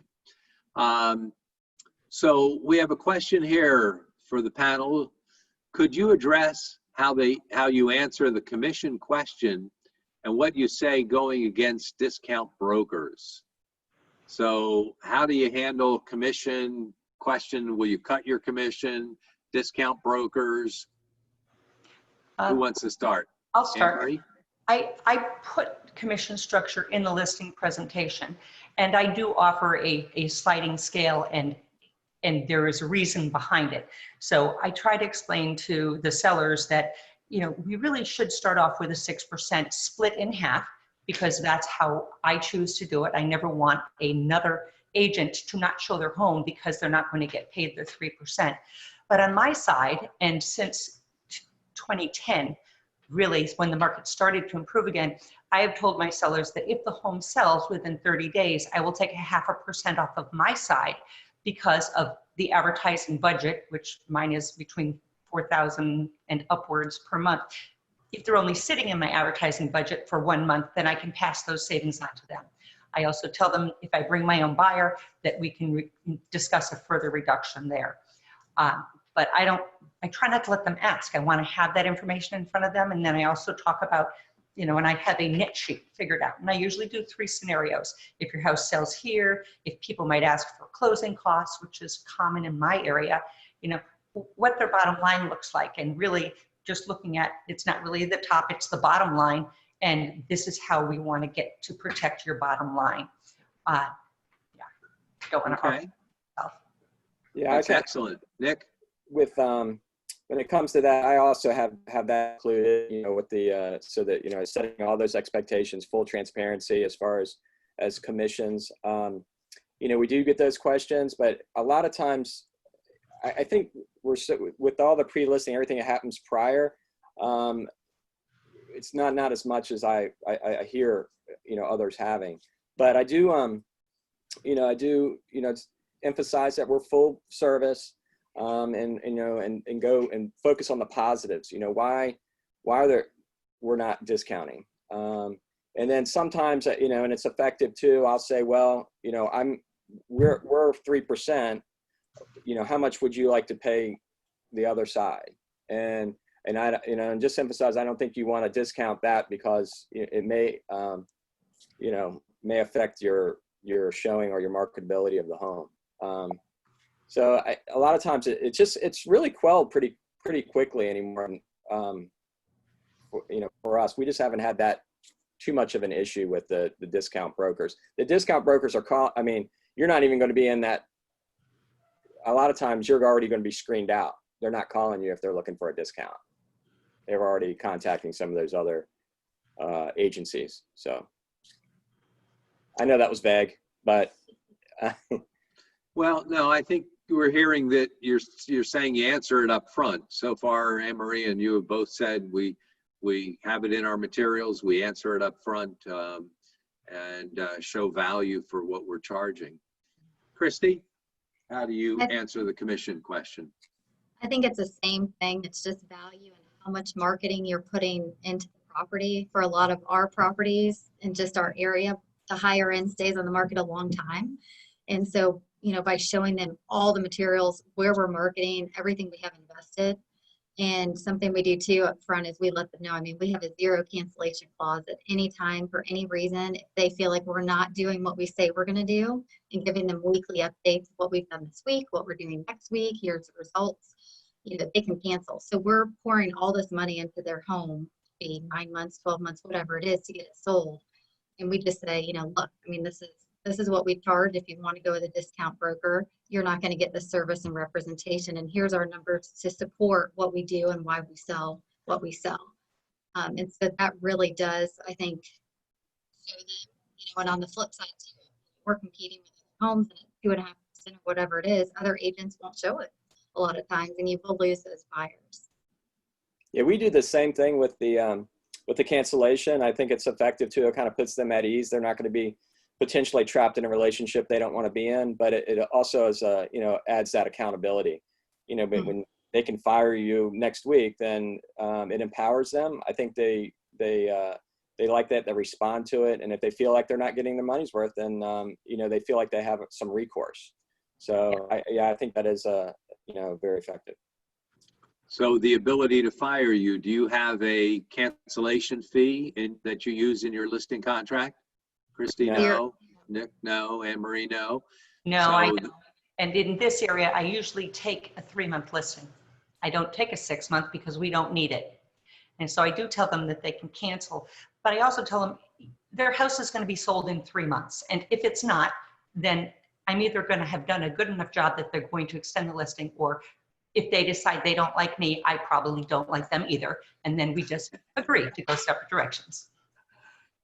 So we have a question here for the panel. Could you address how you answer the commission question and what you say going against discount brokers? So how do you handle commission question? Will you cut your commission? Discount brokers? Who wants to start? I'll start. Anne-Marie? I put commission structure in the listing presentation, and I do offer a sliding scale, and there is a reason behind it. So I try to explain to the sellers that, you know, we really should start off with a 6% split in half, because that's how I choose to do it. I never want another agent to not show their home because they're not going to get paid their 3%. But on my side, and since 2010, really when the market started to improve again, I have told my sellers that if the home sells within 30 days, I will take a 0.5% off of my side because of the advertising budget, which mine is between $4,000 and upwards per month. If they're only sitting in my advertising budget for 1 month, then I can pass those savings on to them. I also tell them if I bring my own buyer that we can discuss a further reduction there. But I try not to let them ask. I want to have that information in front of them. And then I also talk about, you know, and I have a net sheet figured out. And I usually do 3 scenarios. If your house sells here, if people might ask for closing costs, which is common in my area, you know, what their bottom line looks like. And really just looking at, it's not really the top, it's the bottom line. And this is how we want to get to protect your bottom line. Don't want to Okay. Yeah, That's excellent. Nick? with when it comes to that, I also have that included, you know, with the so that, you know, setting all those expectations, full transparency as far as commissions. You know, we do get those questions, but a lot of times I think we're with all the pre-listing, everything that happens prior, it's not as much as I hear, you know, others having. But I do emphasize that we're full service. And you know, and go and focus on the positives. You know, why we're not discounting. And then sometimes, you know, and it's effective too. I'll say, well, you know, we're 3%. You know, how much would you like to pay the other side? And I, you know, and just emphasize, I don't think you want to discount that because it may, you know, may affect your showing or your marketability of the home. So a lot of times it's really quelled pretty quickly anymore. You know, for us, we just haven't had that too much of an issue with the discount brokers. The discount brokers are I mean, you're not even going to be in that. A lot of times you're already going to be screened out. They're not calling you if they're looking for a discount. They're already contacting some of those other agencies. So I know that was vague, but. Well, no, I think we're hearing that you're saying you answer it up front. So far, Anne-Marie and you have both said we have it in our materials, we answer it up front, and show value for what we're charging. Christy, how do you answer the commission question? I think it's the same thing. It's just value and how much marketing you're putting into the property. For a lot of our properties in just our area, the higher end stays on the market a long time. And so, you know, by showing them all the materials, where we're marketing, everything we have invested. And something we do too up front is we let them know, I mean, we have a 0 cancellation clause at any time for any reason. If they feel like we're not doing what we say we're going to do, and giving them weekly updates of what we've done this week, what we're doing next week, here's the results, you know, they can cancel. So we're pouring all this money into their home, be 9 months, 12 months, whatever it is, to get it sold. And we just say, you know, look, I mean, this is what we charge. If you want to go with a discount broker, you're not going to get the service and representation. And here's our numbers to support what we do and why we sell what we sell. And so that really does, I think, show them, you know, and on the flip side too, we're competing with homes and at 2.5% or whatever it is, other agents won't show it a lot of times, and you will lose those buyers. Yeah, we do the same thing with the cancellation. I think it's effective too. It kind of puts them at ease. They're not going to be potentially trapped in a relationship they don't want to be in, but it also is you know, adds that accountability. You know, but when they can fire you next week, then it empowers them. I think they like that, they respond to it, and if they feel like they're not getting their money's worth, then you know, they feel like they have some recourse. So I think that is you know, very effective. So the ability to fire you, do you have a cancellation fee that you use in your listing contract? Christy, no. Nick, no. Anne-Marie, no. No, So I don't. And in this area, I usually take a 3-month listing. I don't take a 6-month because we don't need it. And so I do tell them that they can cancel, but I also tell them their house is going to be sold in 3 months. And if it's not, then I'm either going to have done a good enough job that they're going to extend the listing, or if they decide they don't like me, I probably don't like them either. And then we just agree to go separate directions.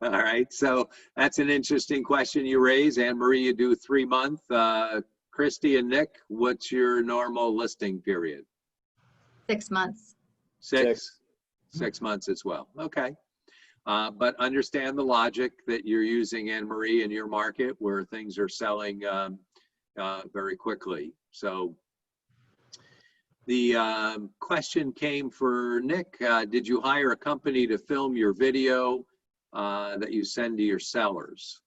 All right, so that's an interesting question you raise. Anne Marie, you do 3 month. Christy and Nick, what's your normal listing period? 6 months. Six months as well. Okay. But understand the logic that you're using, Anne Marie, in your market where things are selling very quickly. So the question came for Nick. Did you hire a company to film your video that you send to your sellers?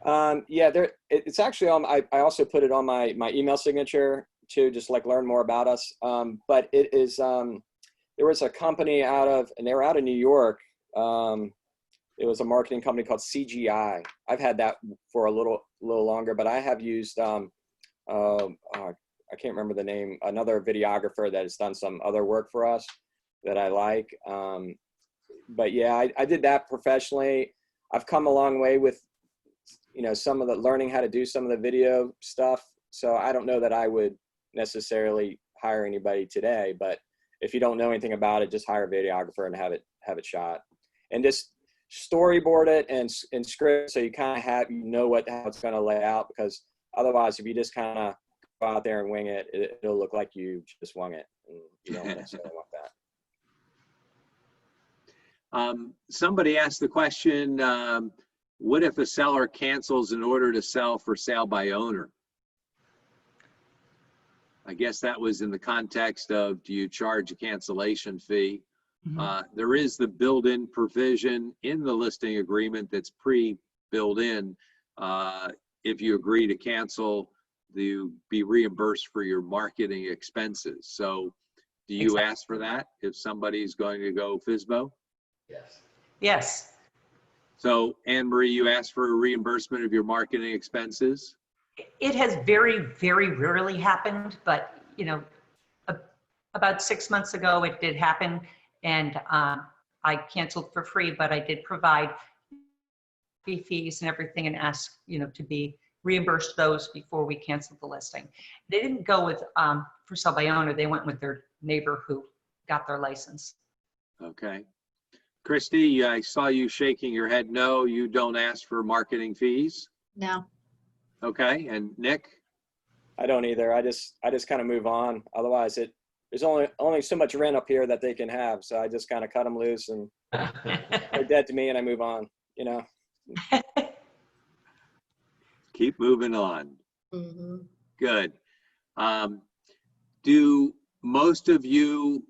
Yeah, it's actually on, I also put it on my email signature to just like learn more about us. But it is, there was a company and they were out of New York. It was a marketing company called CGI. I've had that for a little longer, but I have used, I can't remember the name, another videographer that has done some other work for us that I like. But yeah, I did that professionally. I've come a long way with, some of the learning how to do some of the video stuff. So I don't know that I would necessarily hire anybody today, but if you don't know anything about it, just hire a videographer and have it shot, and just storyboard it and script so you kind of how it's going to lay out, because otherwise if you just kind of go out there and wing it, it'll look like you just wung it, and you don't necessarily want that. Somebody asked the question, what if a seller cancels in order to sell for sale by owner? I guess that was in the context of, do you charge a cancellation fee? There is the built-in provision in the listing agreement that's pre-built in. If you agree to cancel, you be reimbursed for your marketing expenses. So do you ask for that if somebody's going to go FSBO? Yes. So Anne Marie, you ask for a reimbursement of your marketing expenses? It has very, very rarely happened, but about 6 months ago it did happen, and I canceled for free, but I did provide fees and everything and asked, to be reimbursed those before we canceled the listing. They didn't go with for sale by owner. They went with their neighbor who got their license. Okay. Christy, I saw you shaking your head no. You don't ask for marketing fees? No. Okay, and Nick? I don't either. I just kind of move on. Otherwise, there's only so much rent up here that they can have. So I just kind of cut them loose, and they're dead to me, and I move on. Keep moving on. Mm-hmm. Good. Do most of you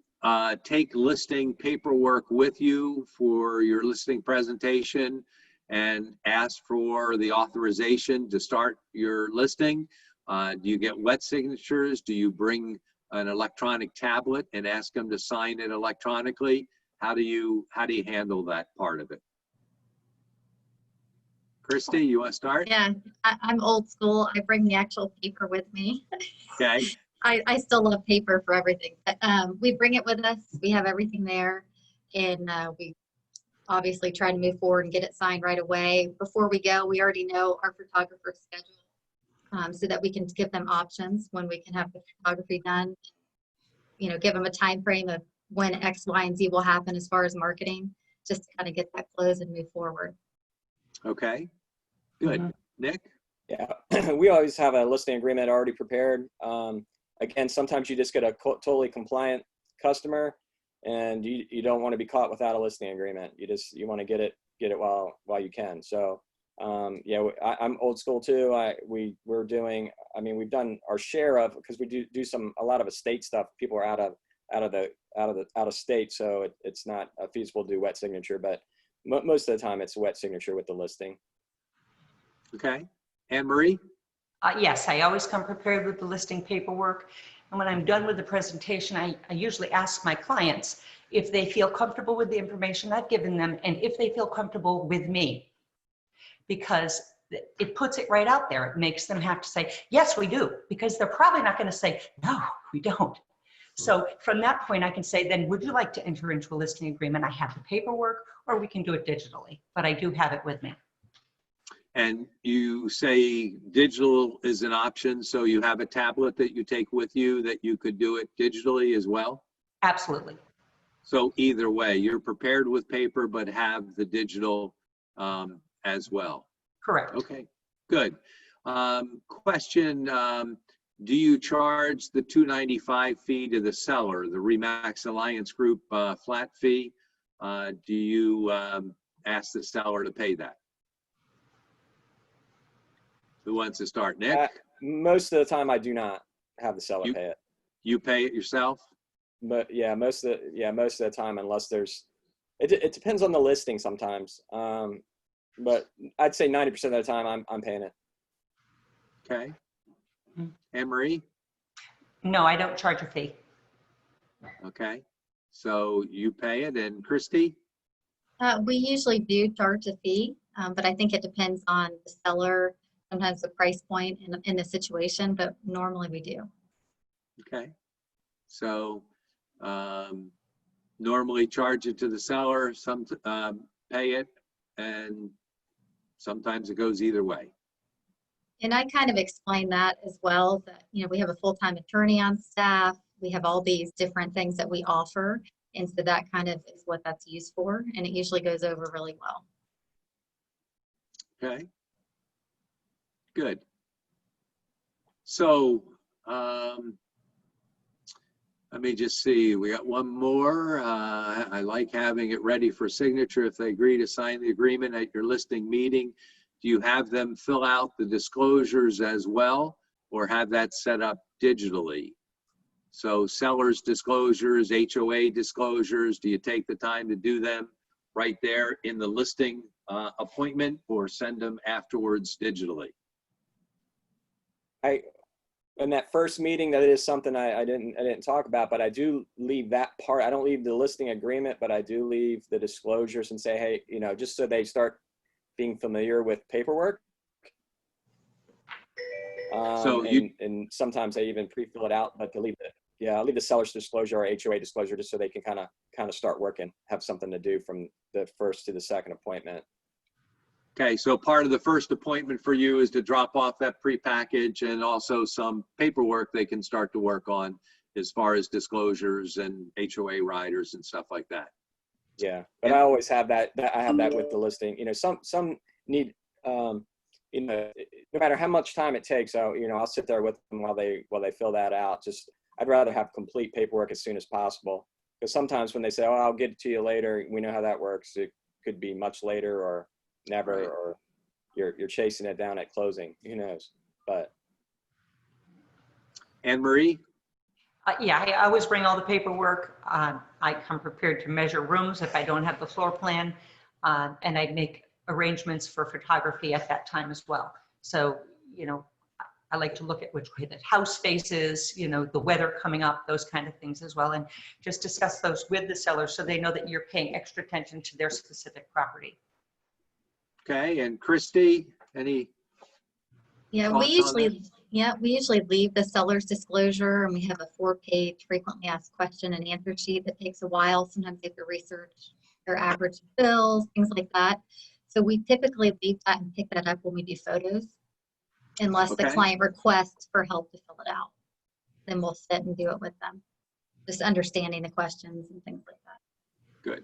take listing paperwork with you for your listing presentation and ask for the authorization to start your listing? Do you get wet signatures? Do you bring an electronic tablet and ask them to sign it electronically? How do you handle that part of it? Christy, you want to start? Yeah, I'm old school. I bring the actual paper with me. Okay. I still love paper for everything. But, we bring it with us. We have everything there, and we obviously try to move forward and get it signed right away. Before we go, we already know our photographer's schedule, so that we can give them options when we can have the photography done. Give them a time frame of when X, Y, and Z will happen as far as marketing, just to kind of get that closed and move forward. Okay, good. Nick? Yeah, we always have a listing agreement already prepared. Again, sometimes you just get a totally compliant customer, and you don't want to be caught without a listing agreement. You want to get it while you can. So yeah, I'm old school too. We've done our share of, because we do a lot of estate stuff. People are out of state, so it's not feasible to do wet signature, but most of the time it's wet signature with the listing. Okay. Anne Marie? Yes, I always come prepared with the listing paperwork. And when I'm done with the presentation, I usually ask my clients if they feel comfortable with the information I've given them and if they feel comfortable with me, because it puts it right out there. It makes them have to say, yes, we do, because they're probably not going to say, no, we don't. So from that point, I can say, then would you like to enter into a listing agreement? I have the paperwork, or we can do it digitally, but I do have it with me. And you say digital is an option, so you have a tablet that you take with you that you could do it digitally as well? Absolutely. So either way, you're prepared with paper, but have the digital as well. Correct. Okay, good. Question, do you charge the $295 fee to the seller, the RE/MAX Alliance Group flat fee? Do you ask the seller to pay that? Who wants to start? Nick? Most of the time, I do not have the seller pay it. You pay it yourself? But yeah, most of the time, unless there's, it depends on the listing sometimes. But I'd say 90% of the time, I'm paying it. Okay. Anne Marie? No, I don't charge a fee. Okay. So you pay it, and Christy? We usually do charge a fee, but I think it depends on the seller, sometimes the price point in the situation, but normally we do. Okay. So normally charge it to the seller, some pay it, and sometimes it goes either way. And I kind of explain that as well, that, you know, we have a full-time attorney on staff. We have all these different things that we offer. And so that kind of is what that's used for. And it usually goes over really well. Okay. Good. So let me just see. We got one more. I like having it ready for signature if they agree to sign the agreement at your listing meeting. Do you have them fill out the disclosures as well, or have that set up digitally? So sellers disclosures, HOA disclosures, do you take the time to do them right there in the listing appointment, or send them afterwards digitally? In that first meeting, that is something I didn't talk about, but I do leave that part. I don't leave the listing agreement, but I do leave the disclosures and say, hey, you know, just so they start being familiar with paperwork. And sometimes they even pre-fill it out, but to leave it. Yeah, I'll leave the seller's disclosure or HOA disclosure just so they can kind of start working, have something to do from the first to the second appointment. Okay, so part of the first appointment for you is to drop off that pre-package and also some paperwork they can start to work on as far as disclosures and HOA riders and stuff like that. Yeah, but I always have that. I have that with the listing. You know, some need, you know, no matter how much time it takes. So, you know, I'll sit there with them while they fill that out. Just, I'd rather have complete paperwork as soon as possible, because sometimes when they say, "Oh, I'll get it to you later," we know how that works. It could be much later or never, right. Or you're chasing it down at closing. Who knows? But Anne Marie? Yeah, I always bring all the paperwork. I come prepared to measure rooms if I don't have the floor plan, and I make arrangements for photography at that time as well. So, you know, I like to look at which way the house faces, you know, the weather coming up, those kind of things as well, and just discuss those with the seller so they know that you're paying extra attention to their specific property. Okay, and Christy, any? Yeah, we usually leave the seller's disclosure, and we have a 4-page frequently asked question and answer sheet that takes a while. Sometimes they have to research their average bills, things like that. So we typically leave that and pick that up when we do photos, unless the client requests for help to fill it out. Then we'll sit and do it with them, just understanding the questions and things like that. Good.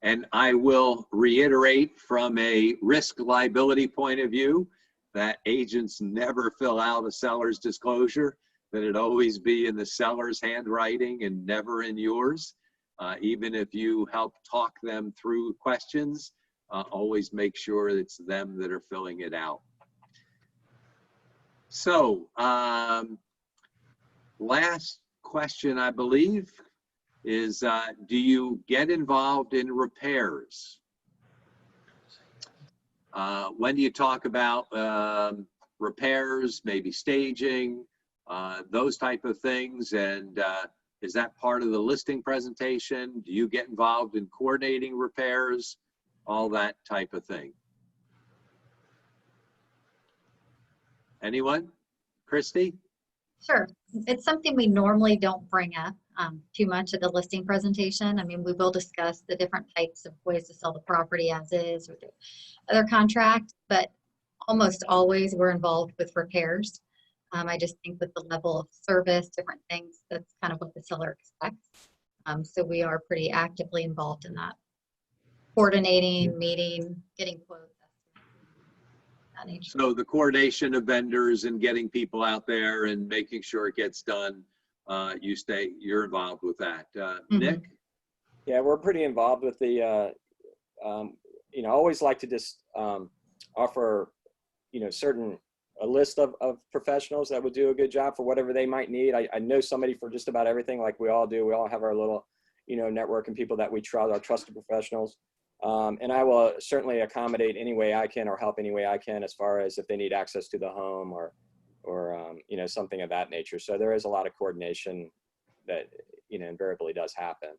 And I will reiterate from a risk liability point of view that agents never fill out a seller's disclosure, that it always be in the seller's handwriting and never in yours. Even if you help talk them through questions, always make sure it's them that are filling it out. So, last question, I believe, is do you get involved in repairs? When do you talk about repairs, maybe staging, those type of things? And is that part of the listing presentation? Do you get involved in coordinating repairs, all that type of thing? Anyone? Christy? Sure. It's something we normally don't bring up. too much at the listing presentation. I mean, we will discuss the different types of ways to sell the property as is or the other contract, but almost always we're involved with repairs. I just think with the level of service, different things, that's kind of what the seller expects. So we are pretty actively involved in that. Coordinating, meeting, getting quotes. That nature. So the coordination of vendors and getting people out there and making sure it gets done, you're involved with that. Nick? Yeah, we're pretty involved with the, you know, always like to just offer, you know, a list of professionals that would do a good job for whatever they might need. I know somebody for just about everything, like we all do. We all have our little, you know, network and people that we trust, our trusted professionals. And I will certainly accommodate any way I can or help any way I can as far as if they need access to the home or you know, something of that nature. So there is a lot of coordination that, you know, invariably does happen.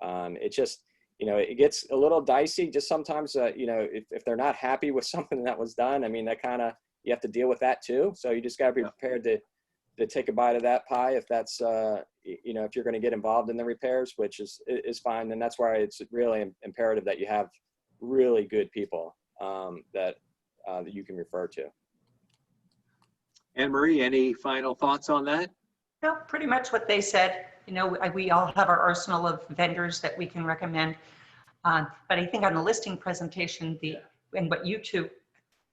It just, you know, it gets a little dicey just sometimes, you know, if they're not happy with something that was done, I mean, that kind of, you have to deal with that too. So you just got to be prepared to take a bite of that pie if that's, you know, if you're going to get involved in the repairs, which is fine. And that's why it's really imperative that you have really good people that you can refer to. Anne Marie, any final thoughts on that? No, pretty much what they said. You know, we all have our arsenal of vendors that we can recommend. But I think on the listing presentation, and what you two,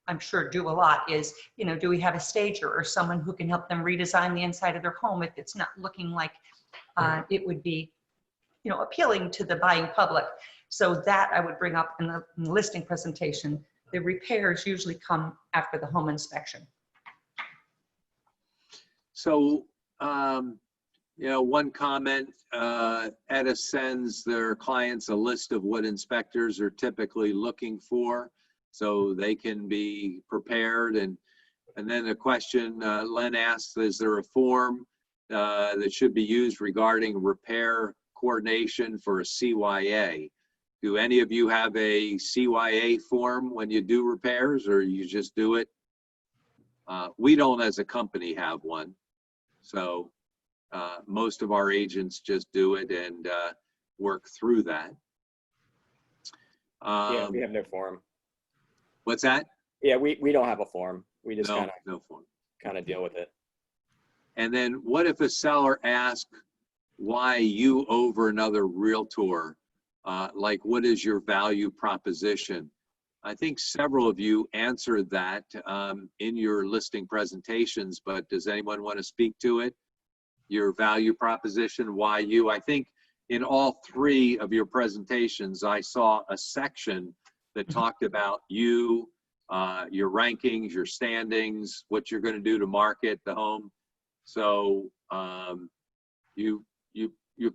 I'm sure, do a lot is, you know, do we have a stager or someone who can help them redesign the inside of their home if it's not looking like it would be, you know, appealing to the buying public. So that I would bring up in the listing presentation. The repairs usually come after the home inspection. So, you know, one comment, Etta sends their clients a list of what inspectors are typically looking for, so they can be prepared. And then a question Len asked, is there a form that should be used regarding repair coordination for a CYA? Do any of you have a CYA form when you do repairs, or you just do it? We don't as a company have one. So most of our agents just do it and work through that. Yeah, we have no form. What's that? Yeah, we don't have a form. We just no form. kind of deal with it. And then what if a seller asks why you over another realtor? Like, what is your value proposition? I think several of you answered that in your listing presentations, but does anyone want to speak to it? Your value proposition, why you? I think in all three of your presentations, I saw a section that talked about you, your rankings, your standings, what you're going to do to market the home. So you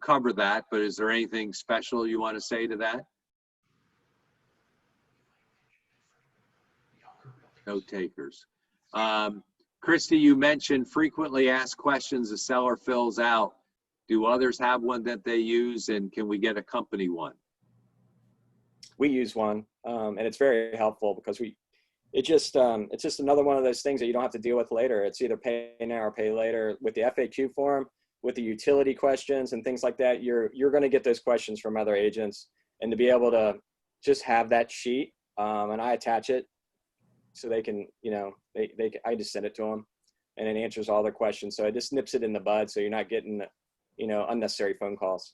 cover that, but is there anything special you want to say to that? No takers. Christy, you mentioned frequently asked questions the seller fills out. Do others have one that they use, and can we get a company one? We use one, and it's very helpful because it's just another one of those things that you don't have to deal with later. It's either pay now or pay later. With the FAQ form, with the utility questions and things like that, you're going to get those questions from other agents, and to be able to just have that sheet, and I attach it so they can, you know, I just send it to them, and it answers all their questions. So it just nips it in the bud, so you're not getting, you know, unnecessary phone calls.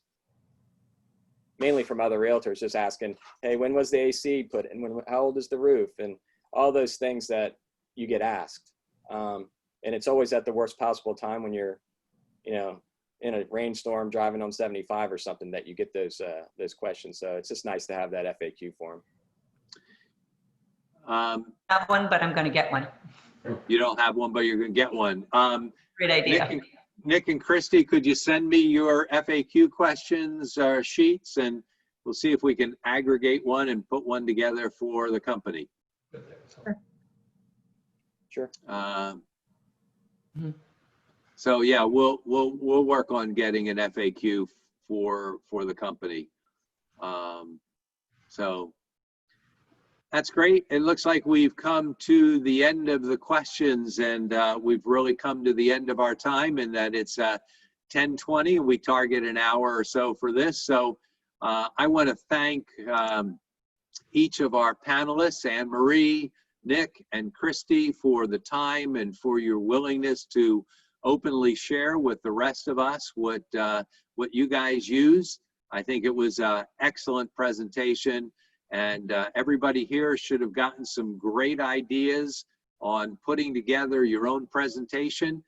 Mainly from other realtors just asking, hey, when was the AC put in? How old is the roof? And all those things that you get asked. And it's always at the worst possible time when you're, you know, in a rainstorm driving on 75 or something that you get those questions. So it's just nice to have that FAQ form. I have one, but I'm going to get one. You don't have one, but you're going to get one. Great idea. Nick and Christy, could you send me your FAQ questions sheets, and we'll see if we can aggregate one and put one together for the company. Sure. So yeah, we'll work on getting an FAQ for the company. So that's great. It looks like we've come to the end of the questions, and we've really come to the end of our time, and that it's 10:20, and we target an hour or so for this. So I want to thank each of our panelists, Anne Marie, Nick, and Christy, for the time and for your willingness to openly share with the rest of us what you guys use. I think it was an excellent presentation, and everybody here should have gotten some great ideas on putting together your own presentation.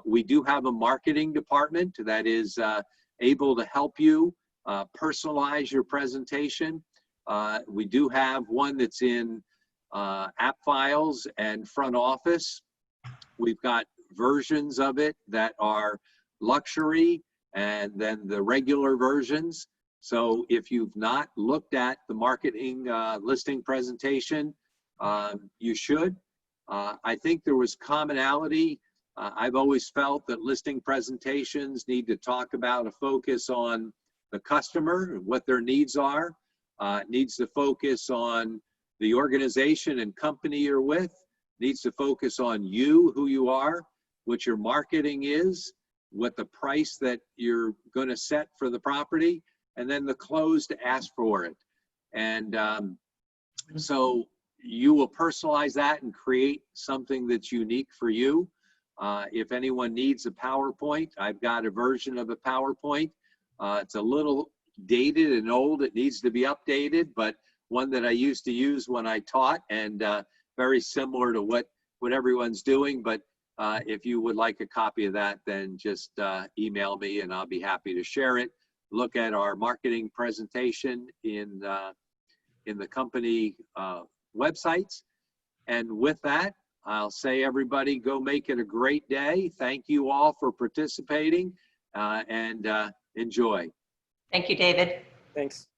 We do have a marketing department that is able to help you personalize your presentation. We do have one that's in app files and front office. We've got versions of it that are luxury and then the regular versions. So if you've not looked at the marketing listing presentation, you should. I think there was commonality. I've always felt that listing presentations need to talk about a focus on the customer and what their needs are. It needs to focus on the organization and company you're with. It needs to focus on you, who you are, what your marketing is, what the price that you're going to set for the property, and then the close to ask for it. And so you will personalize that and create something that's unique for you. If anyone needs a PowerPoint, I've got a version of a PowerPoint. It's a little dated and old. It needs to be updated, but one that I used to use when I taught, and very similar to what everyone's doing. But if you would like a copy of that, then just email me and I'll be happy to share it. Look at our marketing presentation in the company websites. And with that, I'll say, everybody, go make it a great day. Thank you all for participating, and enjoy. Thank you, David. Thanks.